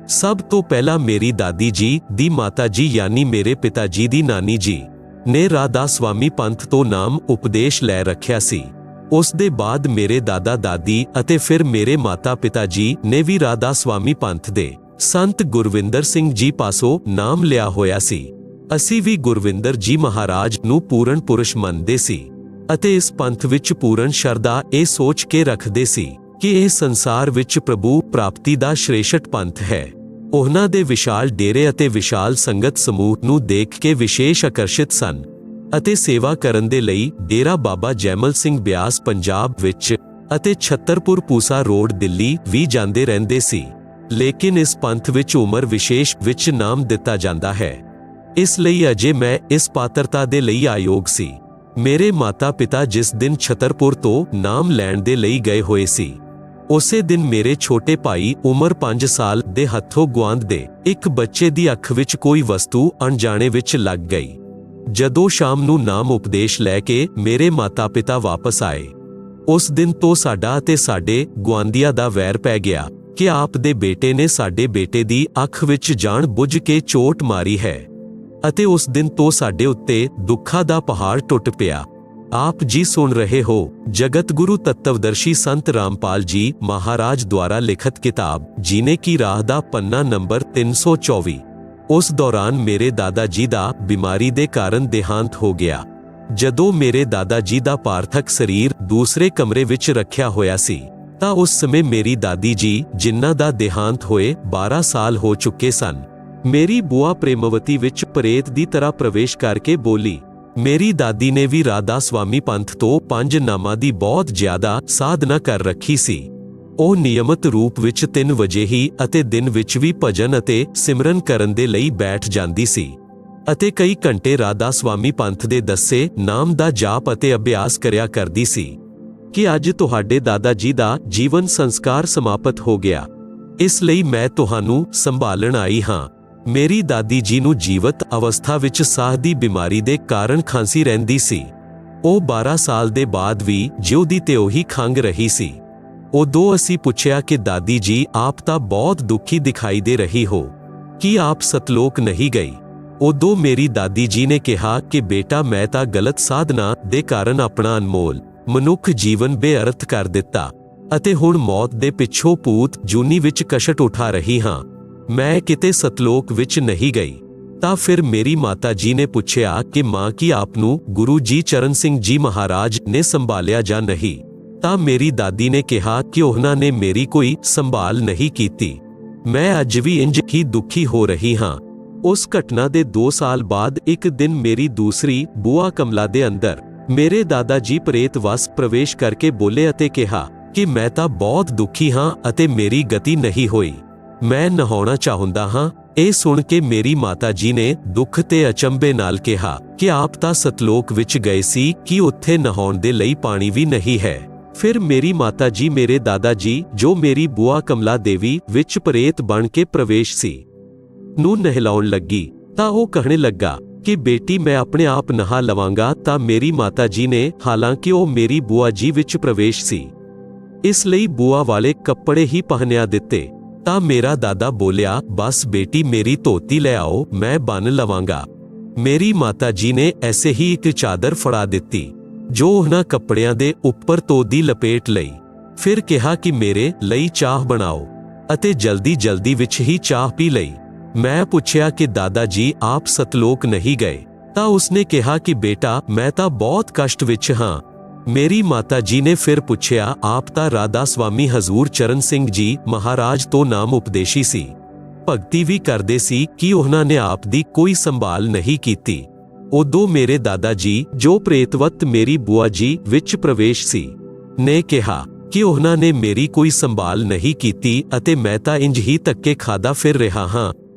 ਸਭ ਤੋਂ ਪਹਿਲਾਂ ਮੇਰੀ ਦਾਦੀ ਜੀ ਦੀ ਮਾਤਾ ਜੀ ਯਾਨੀ ਮੇਰੇ ਪਿਤਾ ਜੀ ਦੀ ਨਾਨੀ ਜੀ ਨੇ ਰਾਧਾ ਸਵਾਮੀ ਪੰਥ ਤੋਂ ਨਾਮ ਉਪਦੇਸ਼ ਲੈ ਰੱਖਿਆ ਸੀ। ਉਸ ਦੇ ਬਾਅਦ ਮੇਰੇ ਦਾਦਾ ਦਾਦੀ ਅਤੇ ਫਿਰ ਮੇਰੇ ਮਾਤਾ ਪਿਤਾ ਜੀ ਨੇ ਵੀ ਰਾਧਾ ਸਵਾਮੀ ਪੰਥ ਦੇ ਸੰਤ ਗੁਰਵਿੰਦਰ ਸਿੰਘ ਜੀ ਪਾਸੋਂ ਨਾਮ ਲਿਆ ਹੋਇਆ ਸੀ। ਅਸੀਂ ਵੀ ਗੁਰਵਿੰਦਰ ਜੀ ਮਹਾਰਾਜ ਨੂੰ ਪੂਰਨ ਪੁਰਸ਼ ਮੰਨਦੇ ਸੀ ਅਤੇ ਇਸ ਪੰਥ ਵਿੱਚ ਪੂਰਨ ਸ਼ਰਧਾ ਇਹ ਸੋਚ ਕੇ ਰੱਖਦੇ ਸੀ ਕਿ ਇਹ ਸੰਸਾਰ ਵਿੱਚ ਪ੍ਰਭੂ ਪ੍ਰਾਪਤੀ ਦਾ ਸ਼੍ਰੇਸ਼ਟ ਪੰਥ ਹੈ। ਉਹਨਾਂ ਦੇ ਵਿਸ਼ਾਲ ਡੇਰੇ ਅਤੇ ਵਿਸ਼ਾਲ ਸੰਗਤ ਸਮੂਹ ਨੂੰ ਦੇਖ ਕੇ ਵਿਸ਼ੇਸ਼ ਆਕਰਸ਼ਿਤ ਸਨ ਅਤੇ ਸੇਵਾ ਕਰਨ ਦੇ ਲਈ ਡੇਰਾ ਬਾਬਾ ਜੈਮਲ ਸਿੰਘ ਬਿਆਸ ਪੰਜਾਬ ਵਿੱਚ ਅਤੇ ਛਤਰਪੁਰ ਪੂਸਾ ਰੋਡ ਦਿੱਲੀ ਵੀ ਜਾਂਦੇ ਰਹਿੰਦੇ ਸੀ। ਲੇਕਿਨ ਇਸ ਪੰਥ ਵਿੱਚ ਉਮਰ ਵਿਸ਼ੇਸ਼ ਵਿੱਚ ਨਾਮ ਦਿੱਤਾ ਜਾਂਦਾ ਹੈ, ਇਸ ਲਈ ਅਜੇ ਮੈਂ ਇਸ ਪਾਤਰਤਾ ਦੇ ਲਈ ਆਯੋਗ ਸੀ। ਮੇਰੇ ਮਾਤਾ ਪਿਤਾ ਜਿਸ ਦਿਨ ਛਤਰਪੁਰ ਤੋਂ ਨਾਮ ਲੈਣ ਦੇ ਲਈ ਗਏ ਹੋਏ ਸੀ, ਉਸੇ ਦਿਨ ਮੇਰੇ ਛੋਟੇ ਭਾਈ ਉਮਰ 5 ਸਾਲ ਦੇ ਹੱਥੋਂ ਗੁਆਂਢ ਦੇ ਇੱਕ ਬੱਚੇ ਦੀ ਅੱਖ ਵਿੱਚ ਕੋਈ ਵਸਤੂ ਅਣਜਾਣੇ ਵਿੱਚ ਲੱਗ ਗਈ। ਜਦੋਂ ਸ਼ਾਮ ਨੂੰ ਨਾਮ ਉਪਦੇਸ਼ ਲੈ ਕੇ ਮੇਰੇ ਮਾਤਾ ਪਿਤਾ ਵਾਪਸ ਆਏ, ਉਸ ਦਿਨ ਤੋਂ ਸਾਡਾ ਅਤੇ ਸਾਡੇ ਗੁਆਂਢੀਆਂ ਦਾ ਵੈਰ ਪੈ ਗਿਆ ਕਿ ਆਪ ਦੇ ਬੇਟੇ ਨੇ ਸਾਡੇ ਬੇਟੇ ਦੀ ਅੱਖ ਵਿੱਚ ਜਾਣ ਬੁੱਝ ਕੇ ਚੋਟ ਮਾਰੀ ਹੈ ਅਤੇ ਉਸ ਦਿਨ ਤੋਂ ਸਾਡੇ ਉੱਤੇ ਦੁੱਖਾਂ ਦਾ ਪਹਾੜ ਟੁੱਟ ਪਿਆ। ਆਪ ਜੀ ਸੁਣ ਰਹੇ ਹੋ ਜਗਤ ਗੁਰੂ ਤਤਵਦਰਸ਼ੀ ਸੰਤ ਰਾਮਪਾਲ ਜੀ ਮਹਾਰਾਜ ਦੁਆਰਾ ਲਿਖਿਤ ਕਿਤਾਬ ਜੀਨੇ ਕੀ ਰਾਹ ਦਾ ਪੰਨਾ ਨੰਬਰ 324। ਉਸ ਦੌਰਾਨ ਮੇਰੇ ਦਾਦਾ ਜੀ ਦਾ ਬਿਮਾਰੀ ਦੇ ਕਾਰਨ ਦੇਹਾਂਤ ਹੋ ਗਿਆ। ਜਦੋਂ ਮੇਰੇ ਦਾਦਾ ਜੀ ਦਾ ਪਾਰਥਕ ਸਰੀਰ ਦੂਸਰੇ ਕਮਰੇ ਵਿੱਚ ਰੱਖਿਆ ਹੋਇਆ ਸੀ ਤਾਂ ਉਸ ਸਮੇਂ ਮੇਰੀ ਦਾਦੀ ਜੀ ਜਿਨ੍ਹਾਂ ਦਾ ਦੇਹਾਂਤ ਹੋਏ 12 ਸਾਲ ਹੋ ਚੁੱਕੇ ਸਨ। ਮੇਰੀ ਬੁਆ ਪ੍ਰੇਮਵਤੀ ਵਿੱਚ ਪ੍ਰੇਤ ਦੀ ਤਰ੍ਹਾਂ ਪ੍ਰਵੇਸ਼ ਕਰਕੇ ਬੋਲੀ। ਮੇਰੀ ਦਾਦੀ ਨੇ ਵੀ ਰਾਧਾ ਸਵਾਮੀ ਪੰਥ ਤੋਂ 5 ਨਾਮਾਂ ਦੀ ਬਹੁਤ ਜ਼ਿਆਦਾ ਸਾਧਨਾ ਕਰ ਰੱਖੀ ਸੀ। ਉਹ ਨਿਯਮਤ ਰੂਪ ਵਿੱਚ 3 ਵਜੇ ਹੀ ਅਤੇ ਦਿਨ ਵਿੱਚ ਵੀ ਭਜਨ ਅਤੇ ਸਿਮਰਨ ਕਰਨ ਦੇ ਲਈ ਬੈਠ ਜਾਂਦੀ ਸੀ ਅਤੇ ਕਈ ਘੰਟੇ ਰਾਧਾ ਸਵਾਮੀ ਪੰਥ ਦੇ ਦੱਸੇ ਨਾਮ ਦਾ ਜਾਪ ਅਤੇ ਅਭਿਆਸ ਕਰਿਆ ਕਰਦੀ ਸੀ ਕਿ ਅੱਜ ਤੁਹਾਡੇ ਦਾਦਾ ਜੀ ਦਾ ਜੀਵਨ ਸੰਸਕਾਰ ਸਮਾਪਤ ਹੋ ਗਿਆ, ਇਸ ਲਈ ਮੈਂ ਤੁਹਾਨੂੰ ਸੰਭਾਲਣ ਆਈ ਹਾਂ। ਮੇਰੀ ਦਾਦੀ ਜੀ ਨੂੰ ਜੀਵਤ ਅਵਸਥਾ ਵਿੱਚ ਸਾਹ ਦੀ ਬਿਮਾਰੀ ਦੇ ਕਾਰਨ ਖਾਂਸੀ ਰਹਿੰਦੀ ਸੀ। ਉਹ 12 ਸਾਲ ਦੇ ਬਾਅਦ ਵੀ ਜਿਉਂ ਤੇ ਉਹੀ ਖੰਘ ਰਹੀ ਸੀ। ਉਦੋਂ ਅਸੀਂ ਪੁੱਛਿਆ ਕਿ ਦਾਦੀ ਜੀ ਆਪ ਤਾਂ ਬਹੁਤ ਦੁਖੀ ਦਿਖਾਈ ਦੇ ਰਹੀ ਹੋ, ਕੀ ਆਪ ਸਤਲੋਕ ਨਹੀਂ ਗਈ? ਉਦੋਂ ਮੇਰੀ ਦਾਦੀ ਜੀ ਨੇ ਕਿਹਾ ਕਿ ਬੇਟਾ ਮੈਂ ਤਾਂ ਗਲਤ ਸਾਧਨਾ ਦੇ ਕਾਰਨ ਆਪਣਾ ਅਨਮੋਲ ਮਨੁੱਖ ਜੀਵਨ ਬੇਅਰਥ ਕਰ ਦਿੱਤਾ ਅਤੇ ਹੁਣ ਮੌਤ ਦੇ ਪਿੱਛੋਂ ਭੂਤ ਜੂਨੀ ਵਿੱਚ ਕਸ਼ਟ ਉਠਾ ਰਹੀ ਹਾਂ। ਮੈਂ ਕਿਤੇ ਸਤਲੋਕ ਵਿੱਚ ਨਹੀਂ ਗਈ। ਤਾਂ ਫਿਰ ਮੇਰੀ ਮਾਤਾ ਜੀ ਨੇ ਪੁੱਛਿਆ ਕਿ ਮਾਂ ਕੀ ਆਪ ਨੂੰ ਗੁਰੂ ਜੀ ਚਰਨ ਸਿੰਘ ਜੀ ਮਹਾਰਾਜ ਨੇ ਸੰਭਾਲਿਆ ਜਾਂ ਨਹੀਂ? ਤਾਂ ਮੇਰੀ ਦਾਦੀ ਨੇ ਕਿਹਾ ਕਿ ਉਹਨਾਂ ਨੇ ਮੇਰੀ ਕੋਈ ਸੰਭਾਲ ਨਹੀਂ ਕੀਤੀ। ਮੈਂ ਅੱਜ ਵੀ ਇੰਜ ਹੀ ਦੁਖੀ ਹੋ ਰਹੀ ਹਾਂ। ਉਸ ਘਟਨਾ ਦੇ 2 ਸਾਲ ਬਾਅਦ ਇੱਕ ਦਿਨ ਮੇਰੀ ਦੂਸਰੀ ਬੁਆ ਕਮਲਾ ਦੇ ਅੰਦਰ ਮੇਰੇ ਦਾਦਾ ਜੀ ਪ੍ਰੇਤ ਵਸ ਪ੍ਰਵੇਸ਼ ਕਰਕੇ ਬੋਲੇ ਅਤੇ ਕਿਹਾ ਕਿ ਮੈਂ ਤਾਂ ਬਹੁਤ ਦੁਖੀ ਹਾਂ ਅਤੇ ਮੇਰੀ ਗਤੀ ਨਹੀਂ ਹੋਈ। ਮੈਂ ਨਹਾਉਣਾ ਚਾਹੁੰਦਾ ਹਾਂ, ਇਹ ਸੁਣ ਕੇ ਮੇਰੀ ਮਾਤਾ ਜੀ ਨੇ ਦੁੱਖ ਤੇ ਅਚੰਭੇ ਨਾਲ ਕਿਹਾ ਕਿ ਆਪ ਤਾਂ ਸਤਲੋਕ ਵਿੱਚ ਗਏ ਸੀ ਕਿ ਉੱਥੇ ਨਹਾਉਣ ਦੇ ਲਈ ਪਾਣੀ ਵੀ ਨਹੀਂ ਹੈ। ਫਿਰ ਮੇਰੀ ਮਾਤਾ ਜੀ ਮੇਰੇ ਦਾਦਾ ਜੀ, ਜੋ ਮੇਰੀ ਬੂਆ ਕਮਲਾ ਦੇਵੀ ਵਿੱਚ ਪ੍ਰੇਤ ਬਣ ਕੇ ਪ੍ਰਵੇਸ਼ ਸੀ, ਨੂੰ ਨਹਿਲਾਉਣ ਲੱਗੀ ਤਾਂ ਉਹ ਕਹਿਣ ਲੱਗਾ ਕਿ ਬੇਟੀ ਮੈਂ ਆਪਣੇ ਆਪ ਨਹਾ ਲਵਾਂਗਾ। ਤਾਂ ਮੇਰੀ ਮਾਤਾ ਜੀ ਨੇ, ਹਾਲਾਂਕਿ ਉਹ ਮੇਰੀ ਬੂਆ ਜੀ ਵਿੱਚ ਪ੍ਰਵੇਸ਼ ਸੀ, ਇਸ ਲਈ ਬੂਆ ਵਾਲੇ ਕੱਪੜੇ ਹੀ ਪਹਿਨਿਆ ਦਿੱਤੇ। ਤਾਂ ਮੇਰਾ ਦਾਦਾ ਬੋਲਿਆ, ਬਸ ਬੇਟੀ ਮੇਰੀ ਧੋਤੀ ਲੈ ਆਓ, ਮੈਂ ਬੰਨ ਲਵਾਂਗਾ। ਮੇਰੀ ਮਾਤਾ ਜੀ ਨੇ ਐਸੇ ਹੀ ਇੱਕ ਚਾਦਰ ਫੜਾ ਦਿੱਤੀ ਜੋ ਉਹਨਾਂ ਕੱਪੜਿਆਂ ਦੇ ਉੱਪਰ ਧੋਦੀ ਲਪੇਟ ਲਈ। ਫਿਰ ਕਿਹਾ ਕਿ ਮੇਰੇ ਲਈ ਚਾਹ ਬਣਾਓ ਅਤੇ ਜਲਦੀ ਵਿੱਚ ਹੀ ਚਾਹ ਪੀ ਲਈ। ਮੈਂ ਪੁੱਛਿਆ ਕਿ ਦਾਦਾ ਜੀ ਆਪ ਸਤਲੋਕ ਨਹੀਂ ਗਏ? ਤਾਂ ਉਸਨੇ ਕਿਹਾ ਕਿ ਬੇਟਾ ਮੈਂ ਤਾਂ ਬਹੁਤ ਕਸ਼ਟ ਵਿੱਚ ਹਾਂ। ਮੇਰੀ ਮਾਤਾ ਜੀ ਨੇ ਫਿਰ ਪੁੱਛਿਆ, ਆਪ ਤਾਂ ਰਾਧਾ ਸਵਾਮੀ ਹਜ਼ੂਰ ਚਰਨ ਸਿੰਘ ਜੀ ਮਹਾਰਾਜ ਤੋਂ ਨਾਮ ਉਪਦੇਸ਼ੀ ਸੀ, ਭਗਤੀ ਵੀ ਕਰਦੇ ਸੀ, ਕਿ ਉਹਨਾਂ ਨੇ ਆਪ ਦੀ ਕੋਈ ਸੰਭਾਲ ਨਹੀਂ ਕੀਤੀ? ਉਦੋਂ ਮੇਰੇ ਦਾਦਾ ਜੀ, ਜੋ ਪ੍ਰੇਤਵਤ ਮੇਰੀ ਬੂਆ ਜੀ ਵਿੱਚ ਪ੍ਰਵੇਸ਼ ਸੀ, ਨੇ ਕਿਹਾ ਕਿ ਉਹਨਾਂ ਨੇ ਮੇਰੀ ਕੋਈ ਸੰਭਾਲ ਨਹੀਂ ਕੀਤੀ ਅਤੇ ਮੈਂ ਤਾਂ ਇੰਜ ਹੀ ਧੱਕੇ ਖਾਦਾ ਫਿਰ ਰਿਹਾ ਹਾਂ।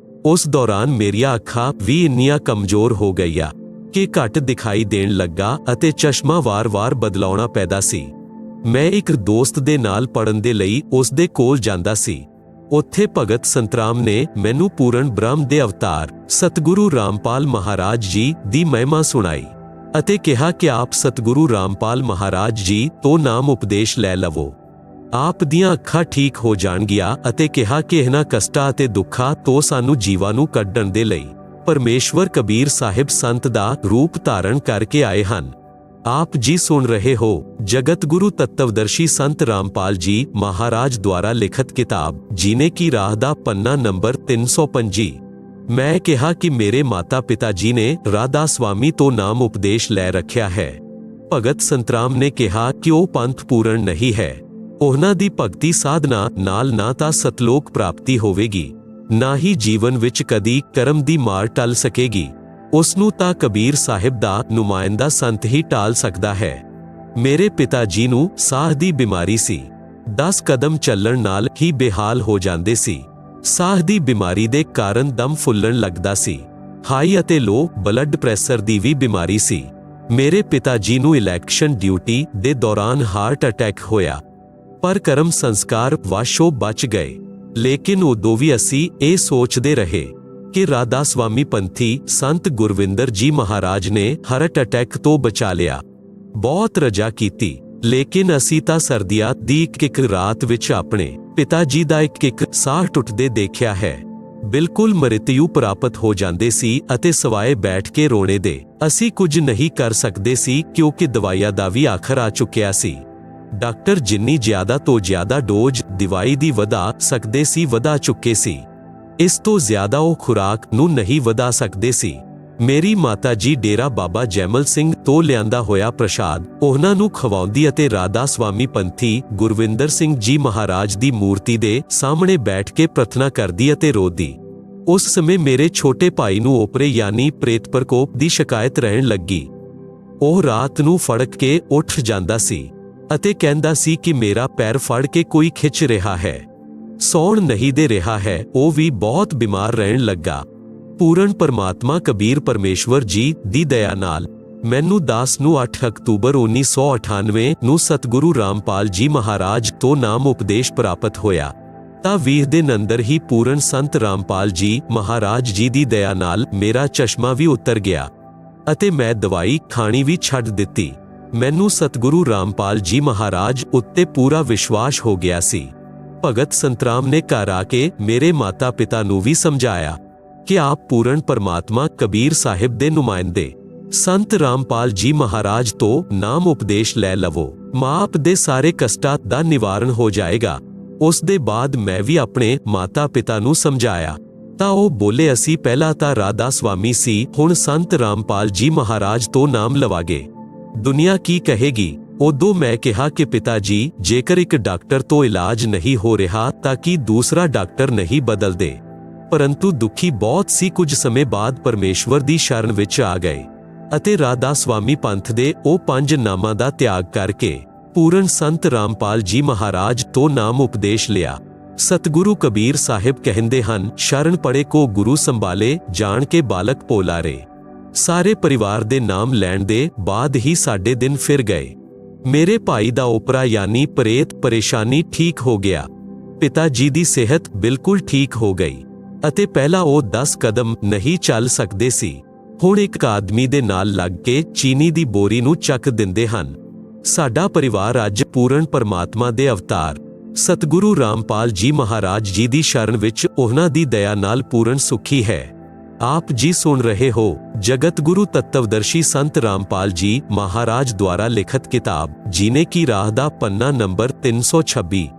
ਉਸ ਦੌਰਾਨ ਮੇਰੀਆਂ ਅੱਖਾਂ ਵੀ ਇੰਨੀਆਂ ਕਮਜ਼ੋਰ ਹੋ ਗਈਆਂ ਕਿ ਘੱਟ ਦਿਖਾਈ ਦੇਣ ਲੱਗਾ ਅਤੇ ਚਸ਼ਮਾ ਵਾਰ-ਵਾਰ ਬਦਲਾਉਣਾ ਪੈਦਾ ਸੀ। ਮੈਂ ਇੱਕ ਦੋਸਤ ਦੇ ਨਾਲ ਪੜਨ ਦੇ ਲਈ ਉਸ ਦੇ ਕੋਲ ਜਾਂਦਾ ਸੀ। ਉੱਥੇ ਭਗਤ ਸੰਤਰਾਮ ਨੇ ਮੈਨੂੰ ਪੂਰਨ ਬ੍ਰਹਮ ਦੇ ਅਵਤਾਰ ਸਤਿਗੁਰੂ ਰਾਮਪਾਲ ਮਹਾਰਾਜ ਜੀ ਦੀ ਮਹਿਮਾ ਸੁਣਾਈ ਅਤੇ ਕਿਹਾ ਕਿ ਆਪ ਸਤਿਗੁਰੂ ਰਾਮਪਾਲ ਮਹਾਰਾਜ ਜੀ ਤੋਂ ਨਾਮ ਉਪਦੇਸ਼ ਲੈ ਲਵੋ, ਆਪ ਦੀਆਂ ਅੱਖਾਂ ਠੀਕ ਹੋ ਜਾਣਗੀਆਂ, ਅਤੇ ਕਿਹਾ ਕਿ ਇਹਨਾਂ ਕਸ਼ਟਾਂ ਅਤੇ ਦੁੱਖਾਂ ਤੋਂ ਸਾਨੂੰ ਜੀਵਾਂ ਨੂੰ ਕੱਢਣ ਦੇ ਲਈ ਪਰਮੇਸ਼ਵਰ ਕਬੀਰ ਸਾਹਿਬ ਸੰਤ ਦਾ ਰੂਪ ਧਾਰਨ ਕਰਕੇ ਆਏ ਹਨ। ਆਪ ਜੀ ਸੁਣ ਰਹੇ ਹੋ ਜਗਤ ਗੁਰੂ ਤੱਤਵਦਰਸ਼ੀ ਸੰਤ ਰਾਮਪਾਲ ਜੀ ਮਹਾਰਾਜ ਦੁਆਰਾ ਲਿਖਤ ਕਿਤਾਬ ਜੀਨੇ ਕੀ ਰਾਹ ਦਾ ਪੰਨਾ ਨੰਬਰ 325। ਮੈਂ ਕਿਹਾ ਕਿ ਮੇਰੇ ਮਾਤਾ ਪਿਤਾ ਜੀ ਨੇ ਰਾਧਾ ਸਵਾਮੀ ਤੋਂ ਨਾਮ ਉਪਦੇਸ਼ ਲੈ ਰੱਖਿਆ ਹੈ। ਭਗਤ ਸੰਤਰਾਮ ਨੇ ਕਿਹਾ ਕਿ ਉਹ ਪੰਥ ਪੂਰਨ ਨਹੀਂ ਹੈ। ਉਹਨਾਂ ਦੀ ਭਗਤੀ ਸਾਧਨਾ ਨਾਲ ਨਾ ਤਾਂ ਸਤਲੋਕ ਪ੍ਰਾਪਤੀ ਹੋਵੇਗੀ, ਨਾ ਹੀ ਜੀਵਨ ਵਿੱਚ ਕਦੀ ਕਰਮ ਦੀ ਮਾਰ ਟਲ ਸਕੇਗੀ। ਉਸ ਨੂੰ ਤਾਂ ਕਬੀਰ ਸਾਹਿਬ ਦਾ ਨੁਮਾਇੰਦਾ ਸੰਤ ਹੀ ਟਾਲ ਸਕਦਾ ਹੈ। ਮੇਰੇ ਪਿਤਾ ਜੀ ਨੂੰ ਸਾਹ ਦੀ ਬਿਮਾਰੀ ਸੀ। 10 ਕਦਮ ਚੱਲਣ ਨਾਲ ਹੀ ਬੇਹਾਲ ਹੋ ਜਾਂਦੇ ਸੀ। ਸਾਹ ਦੀ ਬਿਮਾਰੀ ਦੇ ਕਾਰਨ ਦਮ ਫੁੱਲਣ ਲੱਗਦਾ ਸੀ। ਹਾਈ ਅਤੇ ਲੋ ਬਲੱਡ ਪ੍ਰੈਸ਼ਰ ਦੀ ਵੀ ਬਿਮਾਰੀ ਸੀ। ਮੇਰੇ ਪਿਤਾ ਜੀ ਨੂੰ ਇਲੈਕਸ਼ਨ ਡਿਊਟੀ ਦੇ ਦੌਰਾਨ ਹਾਰਟ ਅਟੈਕ ਹੋਇਆ, ਪਰ ਕਰਮ ਸੰਸਕਾਰ ਵਾਸ਼ੋਂ ਬਚ ਗਏ। ਲੇਕਿਨ ਉਦੋਂ ਵੀ ਅਸੀਂ ਇਹ ਸੋਚਦੇ ਰਹੇ ਕਿ ਰਾਧਾ ਸਵਾਮੀ ਪੰਥੀ ਸੰਤ ਗੁਰਵਿੰਦਰ ਜੀ ਮਹਾਰਾਜ ਨੇ ਹਾਰਟ ਅਟੈਕ ਤੋਂ ਬਚਾ ਲਿਆ। ਬਹੁਤ ਰਜਾ ਕੀਤੀ, ਲੇਕਿਨ ਅਸੀਂ ਤਾਂ ਸਰਦੀਆਂ ਦੀ ਇੱਕ ਰਾਤ ਵਿੱਚ ਆਪਣੇ ਪਿਤਾ ਜੀ ਦਾ ਇੱਕ ਸਾਹ ਟੁੱਟਦੇ ਦੇਖਿਆ ਹੈ। ਬਿਲਕੁਲ ਮ੍ਰਿਤਯੂ ਪ੍ਰਾਪਤ ਹੋ ਜਾਂਦੇ ਸੀ ਅਤੇ ਸਵਾਏ ਬੈਠ ਕੇ ਰੋਣੇ ਦੇ ਅਸੀਂ ਕੁਝ ਨਹੀਂ ਕਰ ਸਕਦੇ ਸੀ, ਕਿਉਂਕਿ ਦਵਾਈਆਂ ਦਾ ਵੀ ਆਖਰ ਆ ਚੁੱਕਿਆ ਸੀ। ਡਾਕਟਰ ਜਿੰਨੀ ਜ਼ਿਆਦਾ ਤੋਂ ਜ਼ਿਆਦਾ ਡੋਜ਼ ਦਵਾਈ ਦੀ ਵਧਾ ਸਕਦੇ ਸੀ ਵਧਾ ਚੁੱਕੇ ਸੀ। ਇਸ ਤੋਂ ਜ਼ਿਆਦਾ ਉਹ ਖੁਰਾਕ ਨੂੰ ਨਹੀਂ ਵਧਾ ਸਕਦੇ ਸੀ। ਮੇਰੀ ਮਾਤਾ ਜੀ ਡੇਰਾ ਬਾਬਾ ਜੈਮਲ ਸਿੰਘ ਤੋਂ ਲਿਆਂਦਾ ਹੋਇਆ ਪ੍ਰਸ਼ਾਦ ਉਹਨਾਂ ਨੂੰ ਖਵਾਉਂਦੀ ਅਤੇ ਰਾਧਾ ਸਵਾਮੀ ਪੰਥੀ ਗੁਰਵਿੰਦਰ ਸਿੰਘ ਜੀ ਮਹਾਰਾਜ ਦੀ ਮੂਰਤੀ ਦੇ ਸਾਹਮਣੇ ਬੈਠ ਕੇ ਪ੍ਰਾਰਥਨਾ ਕਰਦੀ ਅਤੇ ਰੋਦੀ। ਉਸ ਸਮੇਂ ਮੇਰੇ ਛੋਟੇ ਭਾਈ ਨੂੰ ਓਪਰੇ ਯਾਨੀ ਪ੍ਰੇਤ ਪ੍ਰਕੋਪ ਦੀ ਸ਼ਿਕਾਇਤ ਰਹਿਣ ਲੱਗੀ। ਉਹ ਰਾਤ ਨੂੰ ਫੜਕ ਕੇ ਉੱਠ ਜਾਂਦਾ ਸੀ ਅਤੇ ਕਹਿੰਦਾ ਸੀ ਕਿ ਮੇਰਾ ਪੈਰ ਫੜ ਕੇ ਕੋਈ ਖਿੱਚ ਰਿਹਾ ਹੈ, ਸੌਣ ਨਹੀਂ ਦੇ ਰਿਹਾ ਹੈ। ਉਹ ਵੀ ਬਹੁਤ ਬਿਮਾਰ ਰਹਿਣ ਲੱਗਾ। ਪੂਰਨ ਪਰਮਾਤਮਾ ਕਬੀਰ ਪਰਮੇਸ਼ਵਰ ਜੀ ਦੀ ਦਇਆ ਨਾਲ ਮੈਨੂੰ 10 ਨੂੰ 8 ਅਕਤੂਬਰ 1998 ਨੂੰ ਸਤਿਗੁਰੂ ਰਾਮਪਾਲ ਜੀ ਮਹਾਰਾਜ ਤੋਂ ਨਾਮ ਉਪਦੇਸ਼ ਪ੍ਰਾਪਤ ਹੋਇਆ। ਤਾਂ 20 ਦਿਨ ਅੰਦਰ ਹੀ ਪੂਰਨ ਸੰਤ ਰਾਮਪਾਲ ਜੀ ਮਹਾਰਾਜ ਜੀ ਦੀ ਦਇਆ ਨਾਲ ਮੇਰਾ ਚਸ਼ਮਾ ਵੀ ਉਤਰ ਗਿਆ ਅਤੇ ਮੈਂ ਦਵਾਈ ਖਾਣੀ ਵੀ ਛੱਡ ਦਿੱਤੀ। ਮੈਨੂੰ ਸਤਿਗੁਰੂ ਰਾਮਪਾਲ ਜੀ ਮਹਾਰਾਜ ਉੱਤੇ ਪੂਰਾ ਵਿਸ਼ਵਾਸ ਹੋ ਗਿਆ ਸੀ। ਭਗਤ ਸੰਤਰਾਮ ਨੇ ਘਰ ਆ ਕੇ ਮੇਰੇ ਮਾਤਾ ਪਿਤਾ ਨੂੰ ਵੀ ਸਮਝਾਇਆ ਕਿ ਆਪ ਪੂਰਨ ਪਰਮਾਤਮਾ ਕਬੀਰ ਸਾਹਿਬ ਦੇ ਨੁਮਾਇੰਦੇ ਸੰਤ ਰਾਮਪਾਲ ਜੀ ਮਹਾਰਾਜ ਤੋਂ ਨਾਮ ਉਪਦੇਸ਼ ਲੈ ਲਵੋ, ਮਾਪ ਦੇ ਸਾਰੇ ਕਸ਼ਟਾਂ ਦਾ ਨਿਵਾਰਨ ਹੋ ਜਾਏਗਾ। ਉਸ ਦੇ ਬਾਅਦ ਮੈਂ ਵੀ ਆਪਣੇ ਮਾਤਾ ਪਿਤਾ ਨੂੰ ਸਮਝਾਇਆ ਤਾਂ ਉਹ ਬੋਲੇ, ਅਸੀਂ ਪਹਿਲਾਂ ਤਾਂ ਰਾਧਾ ਸਵਾਮੀ ਸੀ, ਹੁਣ ਸੰਤ ਰਾਮਪਾਲ ਜੀ ਮਹਾਰਾਜ ਤੋਂ ਨਾਮ ਲਵਾਂਗੇ, ਦੁਨੀਆ ਕੀ ਕਹੇਗੀ। ਉਦੋਂ ਮੈਂ ਕਿਹਾ ਕਿ ਪਿਤਾ ਜੀ, ਜੇਕਰ ਇੱਕ ਡਾਕਟਰ ਤੋਂ ਇਲਾਜ ਨਹੀਂ ਹੋ ਰਿਹਾ ਤਾਂ ਕੀ ਦੂਸਰਾ ਡਾਕਟਰ ਨਹੀਂ ਬਦਲਦੇ। ਪਰੰਤੂ ਦੁਖੀ ਬਹੁਤ ਸੀ। ਕੁਝ ਸਮੇਂ ਬਾਅਦ ਪਰਮੇਸ਼ਵਰ ਦੀ ਸ਼ਰਨ ਵਿੱਚ ਆ ਗਏ ਅਤੇ ਰਾਧਾ ਸਵਾਮੀ ਪੰਥ ਦੇ ਉਹ 5 ਨਾਮਾਂ ਦਾ ਤਿਆਗ ਕਰਕੇ ਪੂਰਨ ਸੰਤ ਰਾਮਪਾਲ ਜੀ ਮਹਾਰਾਜ ਤੋਂ ਨਾਮ ਉਪਦੇਸ਼ ਲਿਆ। ਸਤਿਗੁਰੂ ਕਬੀਰ ਸਾਹਿਬ ਕਹਿੰਦੇ ਹਨ, ਸ਼ਰਨ ਪੜੇ ਕੋ ਗੁਰੂ ਸੰਭਾਲੇ, ਜਾਣ ਕੇ ਬਾਲਕ ਪੋਲਾਰੇ। ਸਾਰੇ ਪਰਿਵਾਰ ਦੇ ਨਾਮ ਲੈਣ ਦੇ ਬਾਅਦ ਹੀ ਸਾਡੇ ਦਿਨ ਫਿਰ ਗਏ। ਮੇਰੇ ਭਾਈ ਦਾ ਓਪਰਾ ਯਾਨੀ ਪ੍ਰੇਤ ਪਰੇਸ਼ਾਨੀ ਠੀਕ ਹੋ ਗਿਆ। ਪਿਤਾ ਜੀ ਦੀ ਸਿਹਤ ਬਿਲਕੁਲ ਠੀਕ ਹੋ ਗਈ ਅਤੇ ਪਹਿਲਾਂ ਉਹ 10 ਕਦਮ ਨਹੀਂ ਚੱਲ ਸਕਦੇ ਸੀ। ਹੁਣ ਇੱਕ ਆਦਮੀ ਦੇ ਨਾਲ ਲੱਗ ਕੇ ਚੀਨੀ ਦੀ ਬੋਰੀ ਨੂੰ ਚੱਕ ਦਿੰਦੇ ਹਨ। ਸਾਡਾ ਪਰਿਵਾਰ ਅੱਜ ਪੂਰਨ ਪਰਮਾਤਮਾ ਦੇ ਅਵਤਾਰ ਸਤਿਗੁਰੂ ਰਾਮਪਾਲ ਜੀ ਮਹਾਰਾਜ ਜੀ ਦੀ ਸ਼ਰਨ ਵਿੱਚ ਉਹਨਾਂ ਦੀ ਦਇਆ ਨਾਲ ਪੂਰਨ ਸੁਖੀ ਹੈ। ਆਪ ਜੀ ਸੁਣ ਰਹੇ ਹੋ ਜਗਤ ਗੁਰੂ ਤੱਤਵਦਰਸ਼ੀ ਸੰਤ ਰਾਮਪਾਲ ਜੀ ਮਹਾਰਾਜ ਦੁਆਰਾ ਲਿਖਤ ਕਿਤਾਬ ਜੀਨੇ ਕੀ ਰਾਹ ਦਾ ਪੰਨਾ ਨੰਬਰ 326।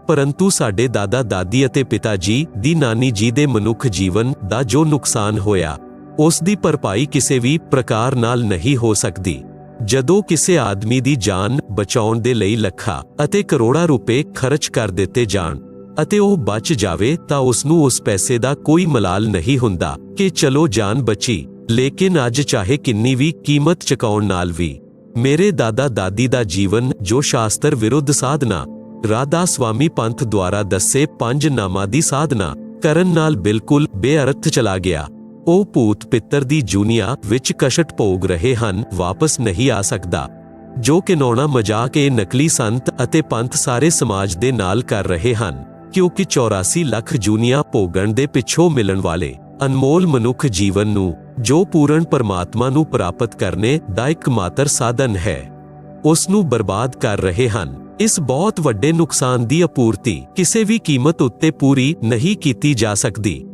ਪਰੰਤੂ ਸਾਡੇ ਦਾਦਾ ਦਾਦੀ ਅਤੇ ਪਿਤਾ ਜੀ ਦੀ ਨਾਨੀ ਜੀ ਦੇ ਮਨੁੱਖ ਜੀਵਨ ਦਾ ਜੋ ਨੁਕਸਾਨ ਹੋਇਆ, ਉਸ ਦੀ ਭਰਪਾਈ ਕਿਸੇ ਵੀ ਪ੍ਰਕਾਰ ਨਾਲ ਨਹੀਂ ਹੋ ਸਕਦੀ। ਜਦੋਂ ਕਿਸੇ ਆਦਮੀ ਦੀ ਜਾਨ ਬਚਾਉਣ ਦੇ ਲਈ ਲੱਖਾਂ ਅਤੇ ਕਰੋੜਾਂ ਰੁਪਏ ਖਰਚ ਕਰ ਦਿੱਤੇ ਜਾਣ ਅਤੇ ਉਹ ਬਚ ਜਾਵੇ ਤਾਂ ਉਸ ਨੂੰ ਉਸ ਪੈਸੇ ਦਾ ਕੋਈ ਮਲਾਲ ਨਹੀਂ ਹੁੰਦਾ ਕਿ ਚਲੋ ਜਾਨ ਬਚੀ। ਲੇਕਿਨ ਅੱਜ ਚਾਹੇ ਕਿੰਨੀ ਵੀ ਕੀਮਤ ਚੁਕਾਉਣ ਨਾਲ ਵੀ ਮੇਰੇ ਦਾਦਾ ਦਾਦੀ ਦਾ ਜੀਵਨ ਜੋ ਸ਼ਾਸਤਰ ਵਿਰੁੱਧ ਸਾਧਨਾ ਰਾਧਾ ਸਵਾਮੀ ਪੰਥ ਦੁਆਰਾ ਦੱਸੇ 5 ਨਾਮਾਂ ਦੀ ਸਾਧਨਾ ਕਰਨ ਨਾਲ ਬਿਲਕੁਲ ਬੇਅਰਥ ਚਲਾ ਗਿਆ। ਉਹ ਭੂਤ ਪਿੱਤਰ ਦੀ ਜੂਨੀਆ ਵਿੱਚ ਕਸ਼ਟ ਭੋਗ ਰਹੇ ਹਨ, ਵਾਪਸ ਨਹੀਂ ਆ ਸਕਦਾ। ਜੋ ਘਿਨੌਣਾ ਮਜ਼ਾਕ ਇਹ ਨਕਲੀ ਸੰਤ ਅਤੇ ਪੰਥ ਸਾਰੇ ਸਮਾਜ ਦੇ ਨਾਲ ਕਰ ਰਹੇ ਹਨ, ਕਿਉਂਕਿ 84 ਲੱਖ ਜੂਨੀਆਂ ਭੋਗਣ ਦੇ ਪਿੱਛੋਂ ਮਿਲਣ ਵਾਲੇ ਅਨਮੋਲ ਮਨੁੱਖ ਜੀਵਨ ਨੂੰ ਜੋ ਪੂਰਨ ਪਰਮਾਤਮਾ ਨੂੰ ਪ੍ਰਾਪਤ ਕਰਨੇ ਦਾ ਇੱਕਮਾਤਰ ਸਾਧਨ ਹੈ, ਉਸ ਨੂੰ ਬਰਬਾਦ ਕਰ ਰਹੇ ਹਨ। ਇਸ ਬਹੁਤ ਵੱਡੇ ਨੁਕਸਾਨ ਦੀ ਆਪੂਰਤੀ ਕਿਸੇ ਵੀ ਕੀਮਤ ਉੱਤੇ ਪੂਰੀ ਨਹੀਂ ਕੀਤੀ ਜਾ ਸਕਦੀ।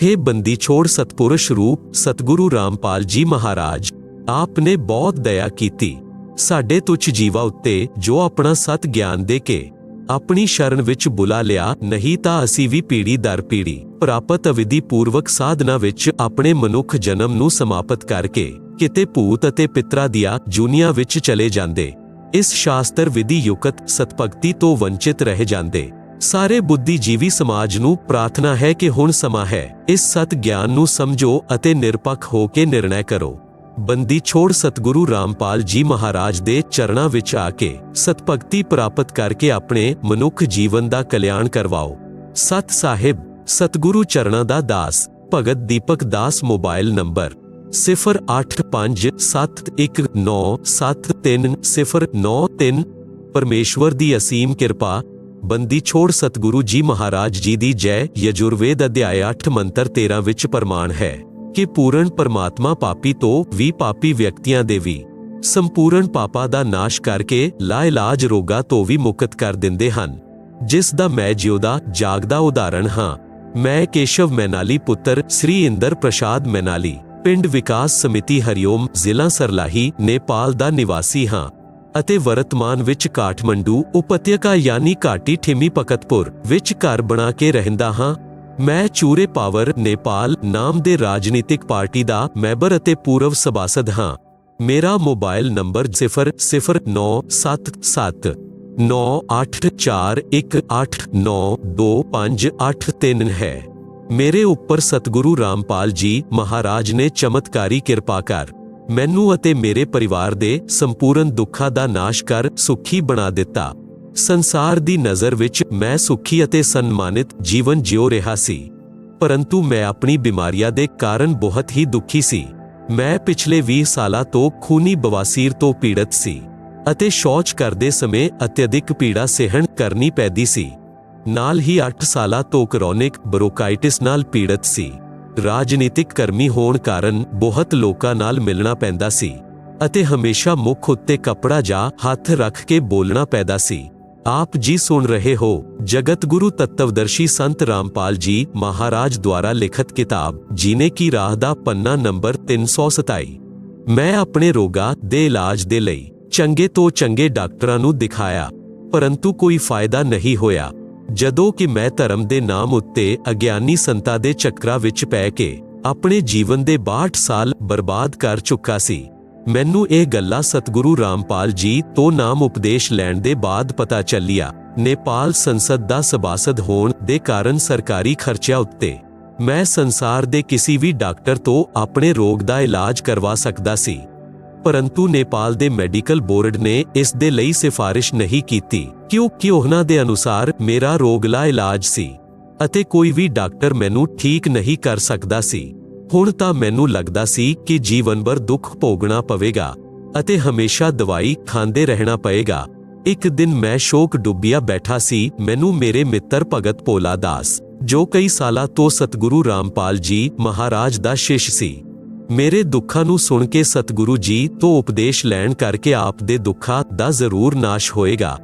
हे ਬੰਦੀ ਛੋੜ ਸਤਪੁਰਸ਼ ਰੂਪ ਸਤਿਗੁਰੂ ਰਾਮਪਾਲ ਜੀ ਮਹਾਰਾਜ, ਆਪ ਨੇ ਬਹੁਤ ਦਇਆ ਕੀਤੀ ਸਾਡੇ ਤੁੱਛ ਜੀਵਾ ਉੱਤੇ, ਜੋ ਆਪਣਾ ਸਤ ਗਿਆਨ ਦੇ ਕੇ ਆਪਣੀ ਸ਼ਰਨ ਵਿੱਚ ਬੁਲਾ ਲਿਆ। ਨਹੀਂ ਤਾਂ ਅਸੀਂ ਵੀ ਪੀੜੀ ਦਰ ਪੀੜੀ ਪ੍ਰਾਪਤ ਅਵਿਧੀ ਪੂਰਵਕ ਸਾਧਨਾ ਵਿੱਚ ਆਪਣੇ ਮਨੁੱਖ ਜਨਮ ਨੂੰ ਸਮਾਪਤ ਕਰਕੇ ਕਿਤੇ ਭੂਤ ਅਤੇ ਪਿੱਤਰਾਂ ਦੀਆਂ ਜੂਨੀਆਂ ਵਿੱਚ ਚਲੇ ਜਾਂਦੇ। ਇਸ ਸ਼ਾਸਤਰ ਵਿਧੀ ਯੁਕਤ ਸਤਭਗਤੀ ਤੋਂ ਵੰਚਿਤ ਰਹਿ ਜਾਂਦੇ। ਸਾਰੇ ਬੁੱਧੀਜੀਵੀ ਸਮਾਜ ਨੂੰ ਪ੍ਰਾਰਥਨਾ ਹੈ ਕਿ ਹੁਣ ਸਮਾਂ ਹੈ, ਇਸ ਸਤ ਗਿਆਨ ਨੂੰ ਸਮਝੋ ਅਤੇ ਨਿਰਪੱਖ ਹੋ ਕੇ ਨਿਰਣੈ ਕਰੋ। ਬੰਦੀ ਛੋੜ ਸਤਿਗੁਰੂ ਰਾਮਪਾਲ ਜੀ ਮਹਾਰਾਜ ਦੇ ਚਰਨਾਂ ਵਿੱਚ ਆ ਕੇ ਸਤਭਗਤੀ ਪ੍ਰਾਪਤ ਕਰਕੇ ਆਪਣੇ ਮਨੁੱਖ ਜੀਵਨ ਦਾ ਕਲਿਆਣ ਕਰਵਾਓ। ਸਤ ਸਾਹਿਬ ਸਤਿਗੁਰੂ ਚਰਨਾਂ ਦਾ ਦਾਸ ਭਗਤ ਦੀਪਕ ਦਾਸ। Mobile number 085719730993। ਪਰਮੇਸ਼ਵਰ ਦੀ ਅਸੀਮ ਕਿਰਪਾ। ਬੰਦੀ ਛੋੜ ਸਤਿਗੁਰੂ ਜੀ ਮਹਾਰਾਜ ਜੀ ਦੀ ਜੈ। ਯਜੁਰਵੇਦ ਅਧਿਆਇ 8 ਮੰਤਰ 13 ਵਿੱਚ ਪ੍ਰਮਾਣ ਹੈ ਕਿ ਪੂਰਨ ਪਰਮਾਤਮਾ ਪਾਪੀ ਤੋਂ ਵੀ ਪਾਪੀ ਵਿਅਕਤੀਆਂ ਦੇ ਵੀ ਸੰਪੂਰਨ ਪਾਪਾਂ ਦਾ ਨਾਸ਼ ਕਰਕੇ ਲਾਇਲਾਜ ਰੋਗਾਂ ਤੋਂ ਵੀ ਮੁਕਤ ਕਰ ਦਿੰਦੇ ਹਨ, ਜਿਸ ਦਾ ਮੈਂ ਜਿਉਦਾ ਜਾਗਦਾ ਉਦਾਹਰਣ ਹਾਂ। ਮੈਂ ਕੇਸ਼ਵ ਮੈਨਾਲੀ ਪੁੱਤਰ ਸ੍ਰੀ ਇੰਦਰ ਪ੍ਰਸਾਦ ਮੈਨਾਲੀ, ਪਿੰਡ ਵਿਕਾਸ ਸਮਿਤੀ ਹਰੀਓਮ, ਜ਼ਿਲ੍ਹਾ ਸਰਲਾਹੀ, ਨੇਪਾਲ ਦਾ ਨਿਵਾਸੀ ਹਾਂ ਅਤੇ ਵਰਤਮਾਨ ਵਿੱਚ ਕਾਠਮੰਡੂ ਉਪਤਿਅਕਾ ਯਾਨੀ ਘਾਟੀ ਠਿਮੀ ਪਕਤਪੁਰ ਵਿੱਚ ਘਰ ਬਣਾ ਕੇ ਰਹਿੰਦਾ ਹਾਂ। ਮੈਂ ਚੂਰੇ ਪਾਵਰ ਨੇਪਾਲ ਨਾਮ ਦੇ ਰਾਜਨੀਤਿਕ ਪਾਰਟੀ ਦਾ ਮੈਂਬਰ ਅਤੇ ਪੂਰਵ ਸਭਾਸਦ ਹਾਂ। ਮੇਰਾ ਮੋਬਾਈਲ ਨੰਬਰ 009779841892583 ਹੈ। ਮੇਰੇ ਉੱਪਰ ਸਤਿਗੁਰੂ ਰਾਮਪਾਲ ਜੀ ਮਹਾਰਾਜ ਨੇ ਚਮਤਕਾਰੀ ਕਿਰਪਾ ਕਰ ਮੈਨੂੰ ਅਤੇ ਮੇਰੇ ਪਰਿਵਾਰ ਦੇ ਸੰਪੂਰਨ ਦੁੱਖਾਂ ਦਾ ਨਾਸ਼ ਕਰ ਸੁਖੀ ਬਣਾ ਦਿੱਤਾ। ਸੰਸਾਰ ਦੀ ਨਜ਼ਰ ਵਿੱਚ ਮੈਂ ਸੁਖੀ ਅਤੇ ਸਨਮਾਨਿਤ ਜੀਵਨ ਜਿਉ ਰਿਹਾ ਸੀ, ਪਰੰਤੂ ਮੈਂ ਆਪਣੀ ਬਿਮਾਰੀਆਂ ਦੇ ਕਾਰਨ ਬਹੁਤ ਹੀ ਦੁਖੀ ਸੀ। ਮੈਂ ਪਿਛਲੇ 20 ਸਾਲਾਂ ਤੋਂ ਖੂਨੀ ਬਵਾਸੀਰ ਤੋਂ ਪੀੜਤ ਸੀ ਅਤੇ ਸ਼ੌਚ ਕਰਦੇ ਸਮੇਂ ਅਤਿਅਧਿਕ ਪੀੜਾ ਸਹਿਣ ਕਰਨੀ ਪੈਂਦੀ ਸੀ। ਨਾਲ ਹੀ 8 ਸਾਲਾਂ ਤੋਂ ਕਰੋਨਿਕ ਬਰੋਂਕਾਈਟਿਸ ਨਾਲ ਪੀੜਤ ਸੀ। ਰਾਜਨੀਤਿਕ ਕਰਮੀ ਹੋਣ ਕਾਰਨ ਬਹੁਤ ਲੋਕਾਂ ਨਾਲ ਮਿਲਣਾ ਪੈਂਦਾ ਸੀ ਅਤੇ ਹਮੇਸ਼ਾ ਮੁੱਖ ਉੱਤੇ ਕੱਪੜਾ ਜਾਂ ਹੱਥ ਰੱਖ ਕੇ ਬੋਲਣਾ ਪੈਂਦਾ ਸੀ। ਆਪ ਜੀ ਸੁਣ ਰਹੇ ਹੋ ਜਗਤ ਗੁਰੂ ਤੱਤਵਦਰਸ਼ੀ ਸੰਤ ਰਾਮਪਾਲ ਜੀ ਮਹਾਰਾਜ ਦੁਆਰਾ ਲਿਖਤ ਕਿਤਾਬ ਜੀਨੇ ਕੀ ਰਾਹ ਦਾ ਪੰਨਾ ਨੰਬਰ 327। ਮੈਂ ਆਪਣੇ ਰੋਗਾਂ ਦੇ ਇਲਾਜ ਦੇ ਲਈ ਚੰਗੇ ਤੋਂ ਚੰਗੇ ਡਾਕਟਰਾਂ ਨੂੰ ਦਿਖਾਇਆ, ਪਰੰਤੂ ਕੋਈ ਫਾਇਦਾ ਨਹੀਂ ਹੋਇਆ। ਜਦੋਂ ਕਿ ਮੈਂ ਧਰਮ ਦੇ ਨਾਮ ਉੱਤੇ ਅਗਿਆਨੀ ਸੰਤਾਂ ਦੇ ਚੱਕਰਾਂ ਵਿੱਚ ਪੈ ਕੇ ਆਪਣੇ ਜੀਵਨ ਦੇ 62 ਸਾਲ ਬਰਬਾਦ ਕਰ ਚੁੱਕਾ ਸੀ। ਮੈਨੂੰ ਇਹ ਗੱਲਾਂ ਸਤਿਗੁਰੂ ਰਾਮਪਾਲ ਜੀ ਤੋਂ ਨਾਮ ਉਪਦੇਸ਼ ਲੈਣ ਦੇ ਬਾਅਦ ਪਤਾ ਚੱਲਿਆ। ਨੇਪਾਲ ਸੰਸਦ ਦਾ ਸਭਾਸਦ ਹੋਣ ਦੇ ਕਾਰਨ ਸਰਕਾਰੀ ਖਰਚਿਆਂ ਉੱਤੇ ਮੈਂ ਸੰਸਾਰ ਦੇ ਕਿਸੇ ਵੀ ਡਾਕਟਰ ਤੋਂ ਆਪਣੇ ਰੋਗ ਦਾ ਇਲਾਜ ਕਰਵਾ ਸਕਦਾ ਸੀ, परंतु नेपाल ਦੇ ਮੈਡੀਕਲ ਬੋਰਡ ਨੇ ਇਸ ਦੇ ਲਈ ਸਿਫਾਰਿਸ਼ ਨਹੀਂ ਕੀਤੀ ਕਿਉਂਕਿ ਉਹਨਾਂ ਦੇ ਅਨੁਸਾਰ ਮੇਰਾ ਰੋਗਲਾ ਇਲਾਜ ਸੀ ਅਤੇ ਕੋਈ ਵੀ ਡਾਕਟਰ ਮੈਨੂੰ ਠੀਕ ਨਹੀਂ ਕਰ ਸਕਦਾ ਸੀ। ਹੁਣ ਤਾਂ ਮੈਨੂੰ ਲੱਗਦਾ ਸੀ ਕਿ ਜੀਵਨ ਭਰ ਦੁੱਖ ਭੋਗਣਾ ਪਵੇਗਾ ਅਤੇ ਹਮੇਸ਼ਾ ਦਵਾਈ ਖਾਂਦੇ ਰਹਿਣਾ ਪਏਗਾ। ਇੱਕ ਦਿਨ ਮੈਂ ਸ਼ੋਕ ਡੁੱਬਿਆ ਬੈਠਾ ਸੀ। ਮੈਨੂੰ ਮੇਰੇ ਮਿੱਤਰ ਭਗਤ ਭੋਲਾ ਦਾਸ, ਜੋ ਕਈ ਸਾਲਾਂ ਤੋਂ ਸਤਿਗੁਰੂ ਰਾਮਪਾਲ ਜੀ ਮਹਾਰਾਜ ਦਾ ਸ਼ਿਸ਼ ਸੀ, ਮੇਰੇ ਦੁੱਖਾਂ ਨੂੰ ਸੁਣ ਕੇ ਸਤਿਗੁਰੂ ਜੀ ਤੋਂ ਉਪਦੇਸ਼ ਲੈਣ ਕਰਕੇ ਆਪ ਦੇ ਦੁੱਖਾਂ ਦਾ ਜ਼ਰੂਰ ਨਾਸ਼ ਹੋਏਗਾ,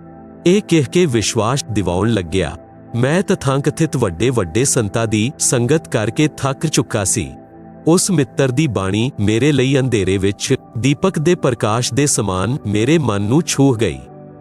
ਇਹ ਕਹਿ ਕੇ ਵਿਸ਼ਵਾਸ ਦਿਵਾਉਣ ਲੱਗਿਆ। ਮੈਂ ਤਥਾਕਥਿਤ ਵੱਡੇ ਸੰਤਾਂ ਦੀ ਸੰਗਤ ਕਰਕੇ ਥੱਕ ਚੁੱਕਾ ਸੀ। ਉਸ ਮਿੱਤਰ ਦੀ ਬਾਣੀ ਮੇਰੇ ਲਈ ਅੰਧੇਰੇ ਵਿੱਚ ਦੀਪਕ ਦੇ ਪ੍ਰਕਾਸ਼ ਦੇ ਸਮਾਨ ਮੇਰੇ ਮਨ ਨੂੰ ਛੂਹ ਗਈ।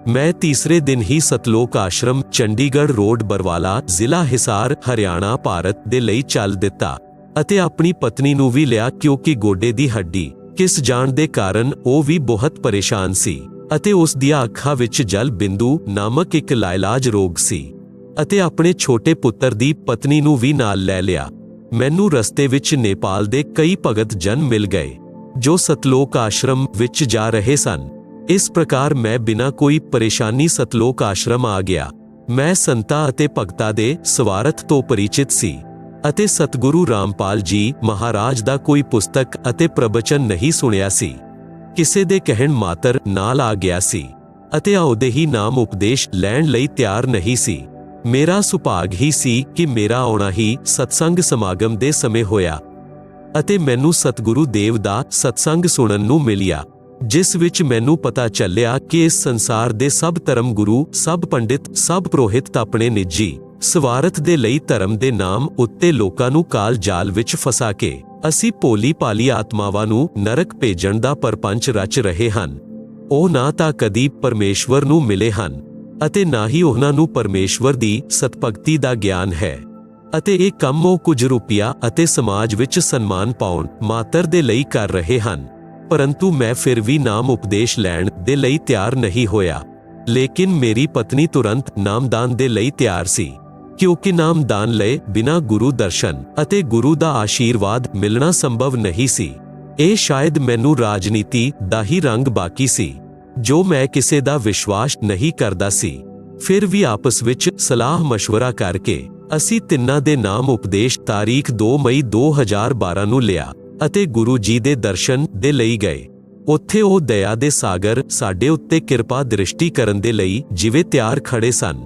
ਮੈਂ ਤੀਸਰੇ ਦਿਨ ਹੀ ਸਤਲੋਕ ਆਸ਼ਰਮ, ਚੰਡੀਗੜ੍ਹ ਰੋਡ, ਬਰਵਾਲਾ, ਜ਼ਿਲ੍ਹਾ ਹਿਸਾਰ, ਹਰਿਆਣਾ, ਭਾਰਤ ਦੇ ਲਈ ਚੱਲ ਦਿੱਤਾ ਅਤੇ ਆਪਣੀ ਪਤਨੀ ਨੂੰ ਵੀ ਲਿਆ ਕਿਉਂਕਿ ਗੋਡੇ ਦੀ ਹੱਡੀ ਕਿਸ ਜਾਣ ਦੇ ਕਾਰਨ ਉਹ ਵੀ ਬਹੁਤ ਪਰੇਸ਼ਾਨ ਸੀ ਅਤੇ ਉਸ ਦੀਆਂ ਅੱਖਾਂ ਵਿੱਚ ਜਲ ਬਿੰਦੂ ਨਾਮਕ ਇੱਕ ਲਾਇਲਾਜ ਰੋਗ ਸੀ ਅਤੇ ਆਪਣੇ ਛੋਟੇ ਪੁੱਤਰ ਦੀ ਪਤਨੀ ਨੂੰ ਵੀ ਨਾਲ ਲੈ ਲਿਆ। ਮੈਨੂੰ ਰਸਤੇ ਵਿੱਚ ਨੇਪਾਲ ਦੇ ਕਈ ਭਗਤ ਜਨ ਮਿਲ ਗਏ ਜੋ ਸਤਲੋਕ ਆਸ਼ਰਮ ਵਿੱਚ ਜਾ ਰਹੇ ਸਨ। ਇਸ ਪ੍ਰਕਾਰ ਮੈਂ ਬਿਨਾਂ ਕੋਈ ਪਰੇਸ਼ਾਨੀ ਸਤਲੋਕ ਆਸ਼ਰਮ ਆ ਗਿਆ। ਮੈਂ ਸੰਤਾਂ ਅਤੇ ਭਗਤਾਂ ਦੇ ਸਵਾਰਥ ਤੋਂ ਪਰਿਚਿਤ ਸੀ ਅਤੇ ਸਤਿਗੁਰੂ ਰਾਮਪਾਲ ਜੀ ਮਹਾਰਾਜ ਦਾ ਕੋਈ ਪੁਸਤਕ ਅਤੇ ਪ੍ਰਵਚਨ ਨਹੀਂ ਸੁਣਿਆ ਸੀ। ਕਿਸੇ ਦੇ ਕਹਿਣ ਮਾਤਰ ਨਾਲ ਆ ਗਿਆ ਸੀ ਅਤੇ ਆਉਦੇ ਹੀ ਨਾਮ ਉਪਦੇਸ਼ ਲੈਣ ਲਈ ਤਿਆਰ ਨਹੀਂ ਸੀ। ਮੇਰਾ ਸੁਭਾਗ ਹੀ ਸੀ ਕਿ ਮੇਰਾ ਆਉਣਾ ਹੀ ਸਤਸੰਗ ਸਮਾਗਮ ਦੇ ਸਮੇਂ ਹੋਇਆ ਅਤੇ ਮੈਨੂੰ ਸਤਿਗੁਰੂ ਦੇਵ ਦਾ ਸਤਸੰਗ ਸੁਣਨ ਨੂੰ ਮਿਲਿਆ, ਜਿਸ ਵਿੱਚ ਮੈਨੂੰ ਪਤਾ ਚੱਲਿਆ ਕਿ ਇਸ ਸੰਸਾਰ ਦੇ ਸਭ ਧਰਮ ਗੁਰੂ, ਸਭ ਪੰਡਿਤ, ਸਭ ਪੁਰੋਹਿਤ ਆਪਣੇ ਨਿੱਜੀ ਸਵਾਰਥ ਦੇ ਲਈ ਧਰਮ ਦੇ ਨਾਮ ਉੱਤੇ ਲੋਕਾਂ ਨੂੰ ਕਾਲ ਜਾਲ ਵਿੱਚ ਫਸਾ ਕੇ ਅਸੀਂ ਭੋਲੀ ਭਾਲੀ ਆਤਮਾਵਾਂ ਨੂੰ ਨਰਕ ਭੇਜਣ ਦਾ ਪਰਪੰਚ ਰਚ ਰਹੇ ਹਨ। ਉਹ ਨਾ ਤਾਂ ਕਦੀ ਪਰਮੇਸ਼ਵਰ ਨੂੰ ਮਿਲੇ ਹਨ ਅਤੇ ਨਾ ਹੀ ਉਹਨਾਂ ਨੂੰ ਪਰਮੇਸ਼ਵਰ ਦੀ ਸਤਭਗਤੀ ਦਾ ਗਿਆਨ ਹੈ ਅਤੇ ਇਹ ਕੰਮ ਉਹ ਕੁਝ ਰੁਪਇਆ ਅਤੇ ਸਮਾਜ ਵਿੱਚ ਸਨਮਾਨ ਪਾਉਣ ਮਾਤਰ ਦੇ ਲਈ ਕਰ ਰਹੇ ਹਨ। ਪਰੰਤੂ ਮੈਂ ਫਿਰ ਵੀ ਨਾਮ ਉਪਦੇਸ਼ ਲੈਣ ਦੇ ਲਈ ਤਿਆਰ ਨਹੀਂ ਹੋਇਆ। ਲੇਕਿਨ ਮੇਰੀ ਪਤਨੀ ਤੁਰੰਤ ਨਾਮਦਾਨ ਦੇ ਲਈ ਤਿਆਰ ਸੀ ਕਿਉਂਕਿ ਨਾਮਦਾਨ ਲਏ ਬਿਨਾਂ ਗੁਰੂ ਦਰਸ਼ਨ ਅਤੇ ਗੁਰੂ ਦਾ ਆਸ਼ੀਰਵਾਦ ਮਿਲਣਾ ਸੰਭਵ ਨਹੀਂ ਸੀ। ਇਹ ਸ਼ਾਇਦ ਮੈਨੂੰ ਰਾਜਨੀਤੀ ਦਾ ਹੀ ਰੰਗ ਬਾਕੀ ਸੀ ਜੋ ਮੈਂ ਕਿਸੇ ਦਾ ਵਿਸ਼ਵਾਸ ਨਹੀਂ ਕਰਦਾ ਸੀ। ਫਿਰ ਵੀ ਆਪਸ ਵਿੱਚ ਸਲਾਹ ਮਸ਼ਵਰਾ ਕਰਕੇ ਅਸੀਂ ਤਿੰਨਾਂ ਦੇ ਨਾਮ ਉਪਦੇਸ਼ ਤਾਰੀਖ 2 ਮਈ 2012 ਨੂੰ ਲਿਆ ਅਤੇ ਗੁਰੂ ਜੀ ਦੇ ਦਰਸ਼ਨ ਦੇ ਲਈ ਗਏ। ਉੱਥੇ ਉਹ ਦਇਆ ਦੇ ਸਾਗਰ ਸਾਡੇ ਉੱਤੇ ਕਿਰਪਾ ਦ੍ਰਿਸ਼ਟੀ ਕਰਨ ਦੇ ਲਈ ਜਿਵੇਂ ਤਿਆਰ ਖੜੇ ਸਨ।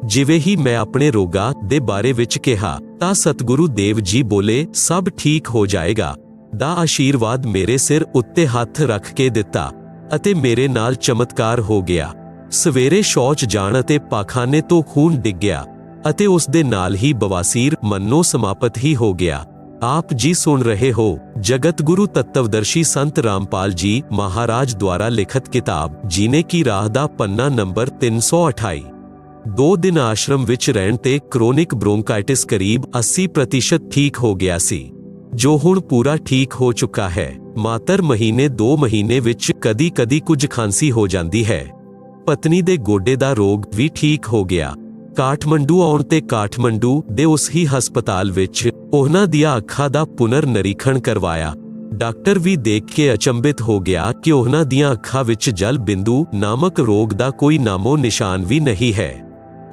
ਜਿਵੇਂ ਹੀ ਮੈਂ ਆਪਣੇ ਰੋਗਾਂ ਦੇ ਬਾਰੇ ਵਿੱਚ ਕਿਹਾ ਤਾਂ ਸਤਿਗੁਰੂ ਦੇਵ ਜੀ ਬੋਲੇ, ਸਭ ਠੀਕ ਹੋ ਜਾਏਗਾ ਦਾ ਆਸ਼ੀਰਵਾਦ ਮੇਰੇ ਸਿਰ ਉੱਤੇ ਹੱਥ ਰੱਖ ਕੇ ਦਿੱਤਾ ਅਤੇ ਮੇਰੇ ਨਾਲ ਚਮਤਕਾਰ ਹੋ ਗਿਆ। ਸਵੇਰੇ ਸ਼ੌਚ ਜਾਣ ਅਤੇ ਪਾਖਾਨੇ ਤੋਂ ਖੂਨ ਡਿੱਗ ਗਿਆ ਅਤੇ ਉਸ ਦੇ ਨਾਲ ਹੀ ਬਵਾਸੀਰ ਮੰਨੋ ਸਮਾਪਤ ਹੀ ਹੋ ਗਿਆ। आप जी सुन रहे हो जगत गुरु तत्वदर्शी संत रामपाल जी महाराज द्वारा लिखित किताब जीने की राह दा पन्ना नंबर 328। 2 दिन आश्रम विच रहण ते क्रोनिक ब्रोंकाइटिस करीब 80% ठीक हो गया सी, जो हुण पूरा ठीक हो चुका है। मात्र महीने 2 महीने विच कदी कदी कुछ खांसी हो जाती है। पत्नी दे गोडे दा रोग भी ठीक हो गया। ਕਾਠਮੰਡੂ ਆਉਣ ਤੇ ਕਾਠਮੰਡੂ ਦੇ ਉਸ ਹੀ ਹਸਪਤਾਲ ਵਿੱਚ ਉਹਨਾਂ ਦੀਆਂ ਅੱਖਾਂ ਦਾ ਪੁਨਰ ਨਿਰੀਖਣ ਕਰਵਾਇਆ। ਡਾਕਟਰ ਵੀ ਦੇਖ ਕੇ ਅਚੰਭਿਤ ਹੋ ਗਿਆ ਕਿ ਉਹਨਾਂ ਦੀਆਂ ਅੱਖਾਂ ਵਿੱਚ ਜਲ ਬਿੰਦੂ ਨਾਮਕ ਰੋਗ ਦਾ ਕੋਈ ਨਾਮੋ ਨਿਸ਼ਾਨ ਵੀ ਨਹੀਂ ਹੈ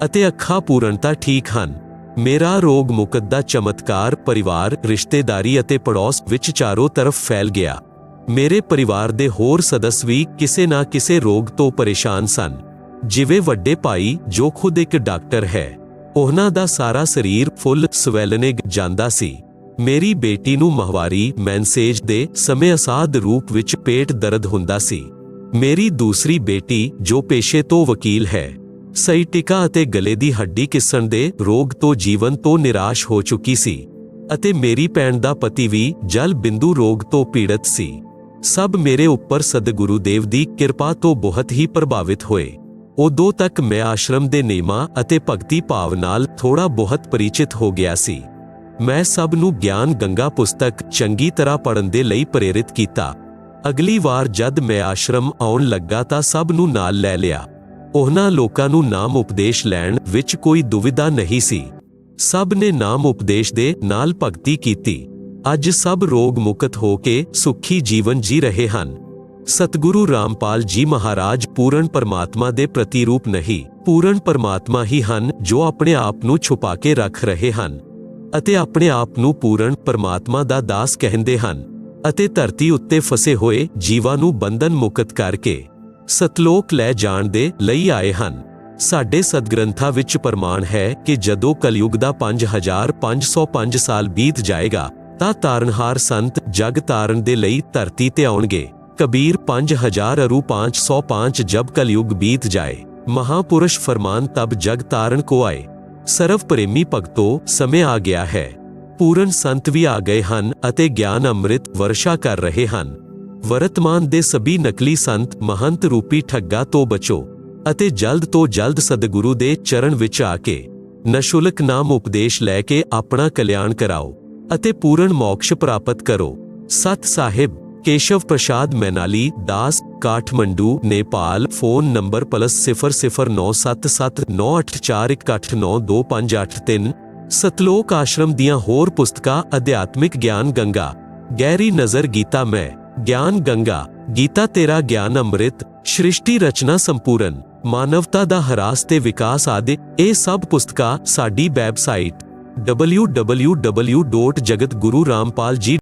ਅਤੇ ਅੱਖਾਂ ਪੂਰਨਤਾ ਠੀਕ ਹਨ। ਮੇਰਾ ਰੋਗ ਮੁਕਤ ਦਾ ਚਮਤਕਾਰ ਪਰਿਵਾਰ, ਰਿਸ਼ਤੇਦਾਰੀ ਅਤੇ ਪੜੋਸ ਵਿੱਚ ਚਾਰੋਂ ਤਰਫ ਫੈਲ ਗਿਆ। ਮੇਰੇ ਪਰਿਵਾਰ ਦੇ ਹੋਰ ਸਦस्य ਵੀ ਕਿਸੇ ਨਾ ਕਿਸੇ ਰੋਗ ਤੋਂ ਪਰੇਸ਼ਾਨ ਸਨ। ਜਿਵੇਂ ਵੱਡੇ ਭਾਈ ਜੋ ਖੁਦ ਇੱਕ ਡਾਕਟਰ ਹੈ, ਉਹਨਾਂ ਦਾ ਸਾਰਾ ਸਰੀਰ ਫੁੱਲ ਸਵੈਲਨਿਗ ਜਾਂਦਾ ਸੀ। ਮੇਰੀ ਬੇਟੀ ਨੂੰ ਮਾਹਵਾਰੀ ਮੈਂਸੇਜ ਦੇ ਸਮੇਂ ਅਸਾਧ ਰੂਪ ਵਿੱਚ ਪੇਟ ਦਰਦ ਹੁੰਦਾ ਸੀ। ਮੇਰੀ ਦੂਸਰੀ ਬੇਟੀ ਜੋ ਪੇਸ਼ੇ ਤੋਂ ਵਕੀਲ ਹੈ, ਸਾਈਟਿਕਾ ਅਤੇ ਗਲੇ ਦੀ ਹੱਡੀ ਘਿਸਣ ਦੇ ਰੋਗ ਤੋਂ ਜੀਵਨ ਤੋਂ ਨਿਰਾਸ਼ ਹੋ ਚੁੱਕੀ ਸੀ ਅਤੇ ਮੇਰੀ ਭੈਣ ਦਾ ਪਤੀ ਵੀ ਜਲ ਬਿੰਦੂ ਰੋਗ ਤੋਂ ਪੀੜਤ ਸੀ। ਸਭ ਮੇਰੇ ਉੱਪਰ ਸਤਿਗੁਰੂ ਦੇਵ ਦੀ ਕਿਰਪਾ ਤੋਂ ਬਹੁਤ ਹੀ ਪ੍ਰਭਾਵਿਤ ਹੋਏ। ਉਦੋਂ ਤੱਕ ਮੈਂ ਆਸ਼ਰਮ ਦੇ ਨਿਯਮਾਂ ਅਤੇ ਭਗਤੀ ਭਾਵ ਨਾਲ ਥੋੜਾ ਬਹੁਤ ਪਰਿਚਿਤ ਹੋ ਗਿਆ ਸੀ। ਮੈਂ ਸਭ ਨੂੰ ਗਿਆਨ ਗੰਗਾ ਪੁਸਤਕ ਚੰਗੀ ਤਰ੍ਹਾਂ ਪੜ੍ਹਨ ਦੇ ਲਈ ਪ੍ਰੇਰਿਤ ਕੀਤਾ। ਅਗਲੀ ਵਾਰ ਜਦ ਮੈਂ ਆਸ਼ਰਮ ਆਉਣ ਲੱਗਾ ਤਾਂ ਸਭ ਨੂੰ ਨਾਲ ਲੈ ਲਿਆ। ਉਹਨਾਂ ਲੋਕਾਂ ਨੂੰ ਨਾਮ ਉਪਦੇਸ਼ ਲੈਣ ਵਿੱਚ ਕੋਈ ਦੁਵਿਧਾ ਨਹੀਂ ਸੀ। ਸਭ ਨੇ ਨਾਮ ਉਪਦੇਸ਼ ਦੇ ਨਾਲ ਭਗਤੀ ਕੀਤੀ। ਅੱਜ ਸਭ ਰੋਗ ਮੁਕਤ ਹੋ ਕੇ ਸੁਖੀ ਜੀਵਨ ਜੀ ਰਹੇ ਹਨ। ਸਤਿਗੁਰੂ ਰਾਮਪਾਲ ਜੀ ਮਹਾਰਾਜ ਪੂਰਨ ਪਰਮਾਤਮਾ ਦੇ ਪ੍ਰਤੀਰੂਪ ਨਹੀਂ, ਪੂਰਨ ਪਰਮਾਤਮਾ ਹੀ ਹਨ ਜੋ ਆਪਣੇ ਆਪ ਨੂੰ ਛੁਪਾ ਕੇ ਰੱਖ ਰਹੇ ਹਨ ਅਤੇ ਆਪਣੇ ਆਪ ਨੂੰ ਪੂਰਨ ਪਰਮਾਤਮਾ ਦਾ ਦਾਸ ਕਹਿੰਦੇ ਹਨ ਅਤੇ ਧਰਤੀ ਉੱਤੇ ਫਸੇ ਹੋਏ ਜੀਵਾਂ ਨੂੰ ਬੰਧਨ ਮੁਕਤ ਕਰਕੇ ਸਤਲੋਕ ਲੈ ਜਾਣ ਦੇ ਲਈ ਆਏ ਹਨ। ਸਾਡੇ ਸਤਗ੍ਰੰਥਾਂ ਵਿੱਚ ਪ੍ਰਮਾਣ ਹੈ ਕਿ ਜਦੋਂ ਕਲਯੁਗ ਦਾ 5505 ਸਾਲ ਬੀਤ ਜਾਏਗਾ ਤਾਂ ਤਾਰਨਹਾਰ ਸੰਤ ਜਗ ਤਾਰਨ ਦੇ ਲਈ ਧਰਤੀ ਤੇ ਆਉਣਗੇ। कबीर 5505 जब कलयुग बीत जाए महापुरुष फरमान तब जग तारण को आए। सर्व प्रेमी भगतों समय आ गया है, पूर्ण संत भी आ गए ਹਨ ਅਤੇ ਗਿਆਨ ਅੰਮ੍ਰਿਤ ਵਰਸ਼ਾ ਕਰ ਰਹੇ ਹਨ। ਵਰਤਮਾਨ ਦੇ ਸਭੀ ਨਕਲੀ ਸੰਤ ਮਹੰਤ ਰੂਪੀ ਠੱਗਾ ਤੋਂ ਬਚੋ ਅਤੇ ਜਲਦ ਤੋਂ ਜਲਦ ਸਤਿਗੁਰੂ ਦੇ ਚਰਨ ਵਿੱਚ ਆ ਕੇ ਨਸ਼ੁਲਕ ਨਾਮ ਉਪਦੇਸ਼ ਲੈ ਕੇ ਆਪਣਾ ਕਲਿਆਣ ਕਰਾਓ ਅਤੇ ਪੂਰਨ ਮੋਕਸ਼ ਪ੍ਰਾਪਤ ਕਰੋ। ਸਤ ਸਾਹਿਬ केशव प्रसाद मैनाली दास काठमंडू नेपाल फोन नंबर +00 9779841892583। सतलोक आश्रम दियां होर पुस्तकां अध्यात्मिक ज्ञान गंगा, गहरी नज़र गीता मैं, ज्ञान गंगा, गीता तेरा ज्ञान अमृत, सृष्टि रचना संपूर्ण, मानवता दा हरास ते विकास आदि ਇਹ ਸਭ ਪੁਸਤਕਾਂ ਸਾਡੀ ਵੈਬਸਾਈਟ www.jagatgururampalji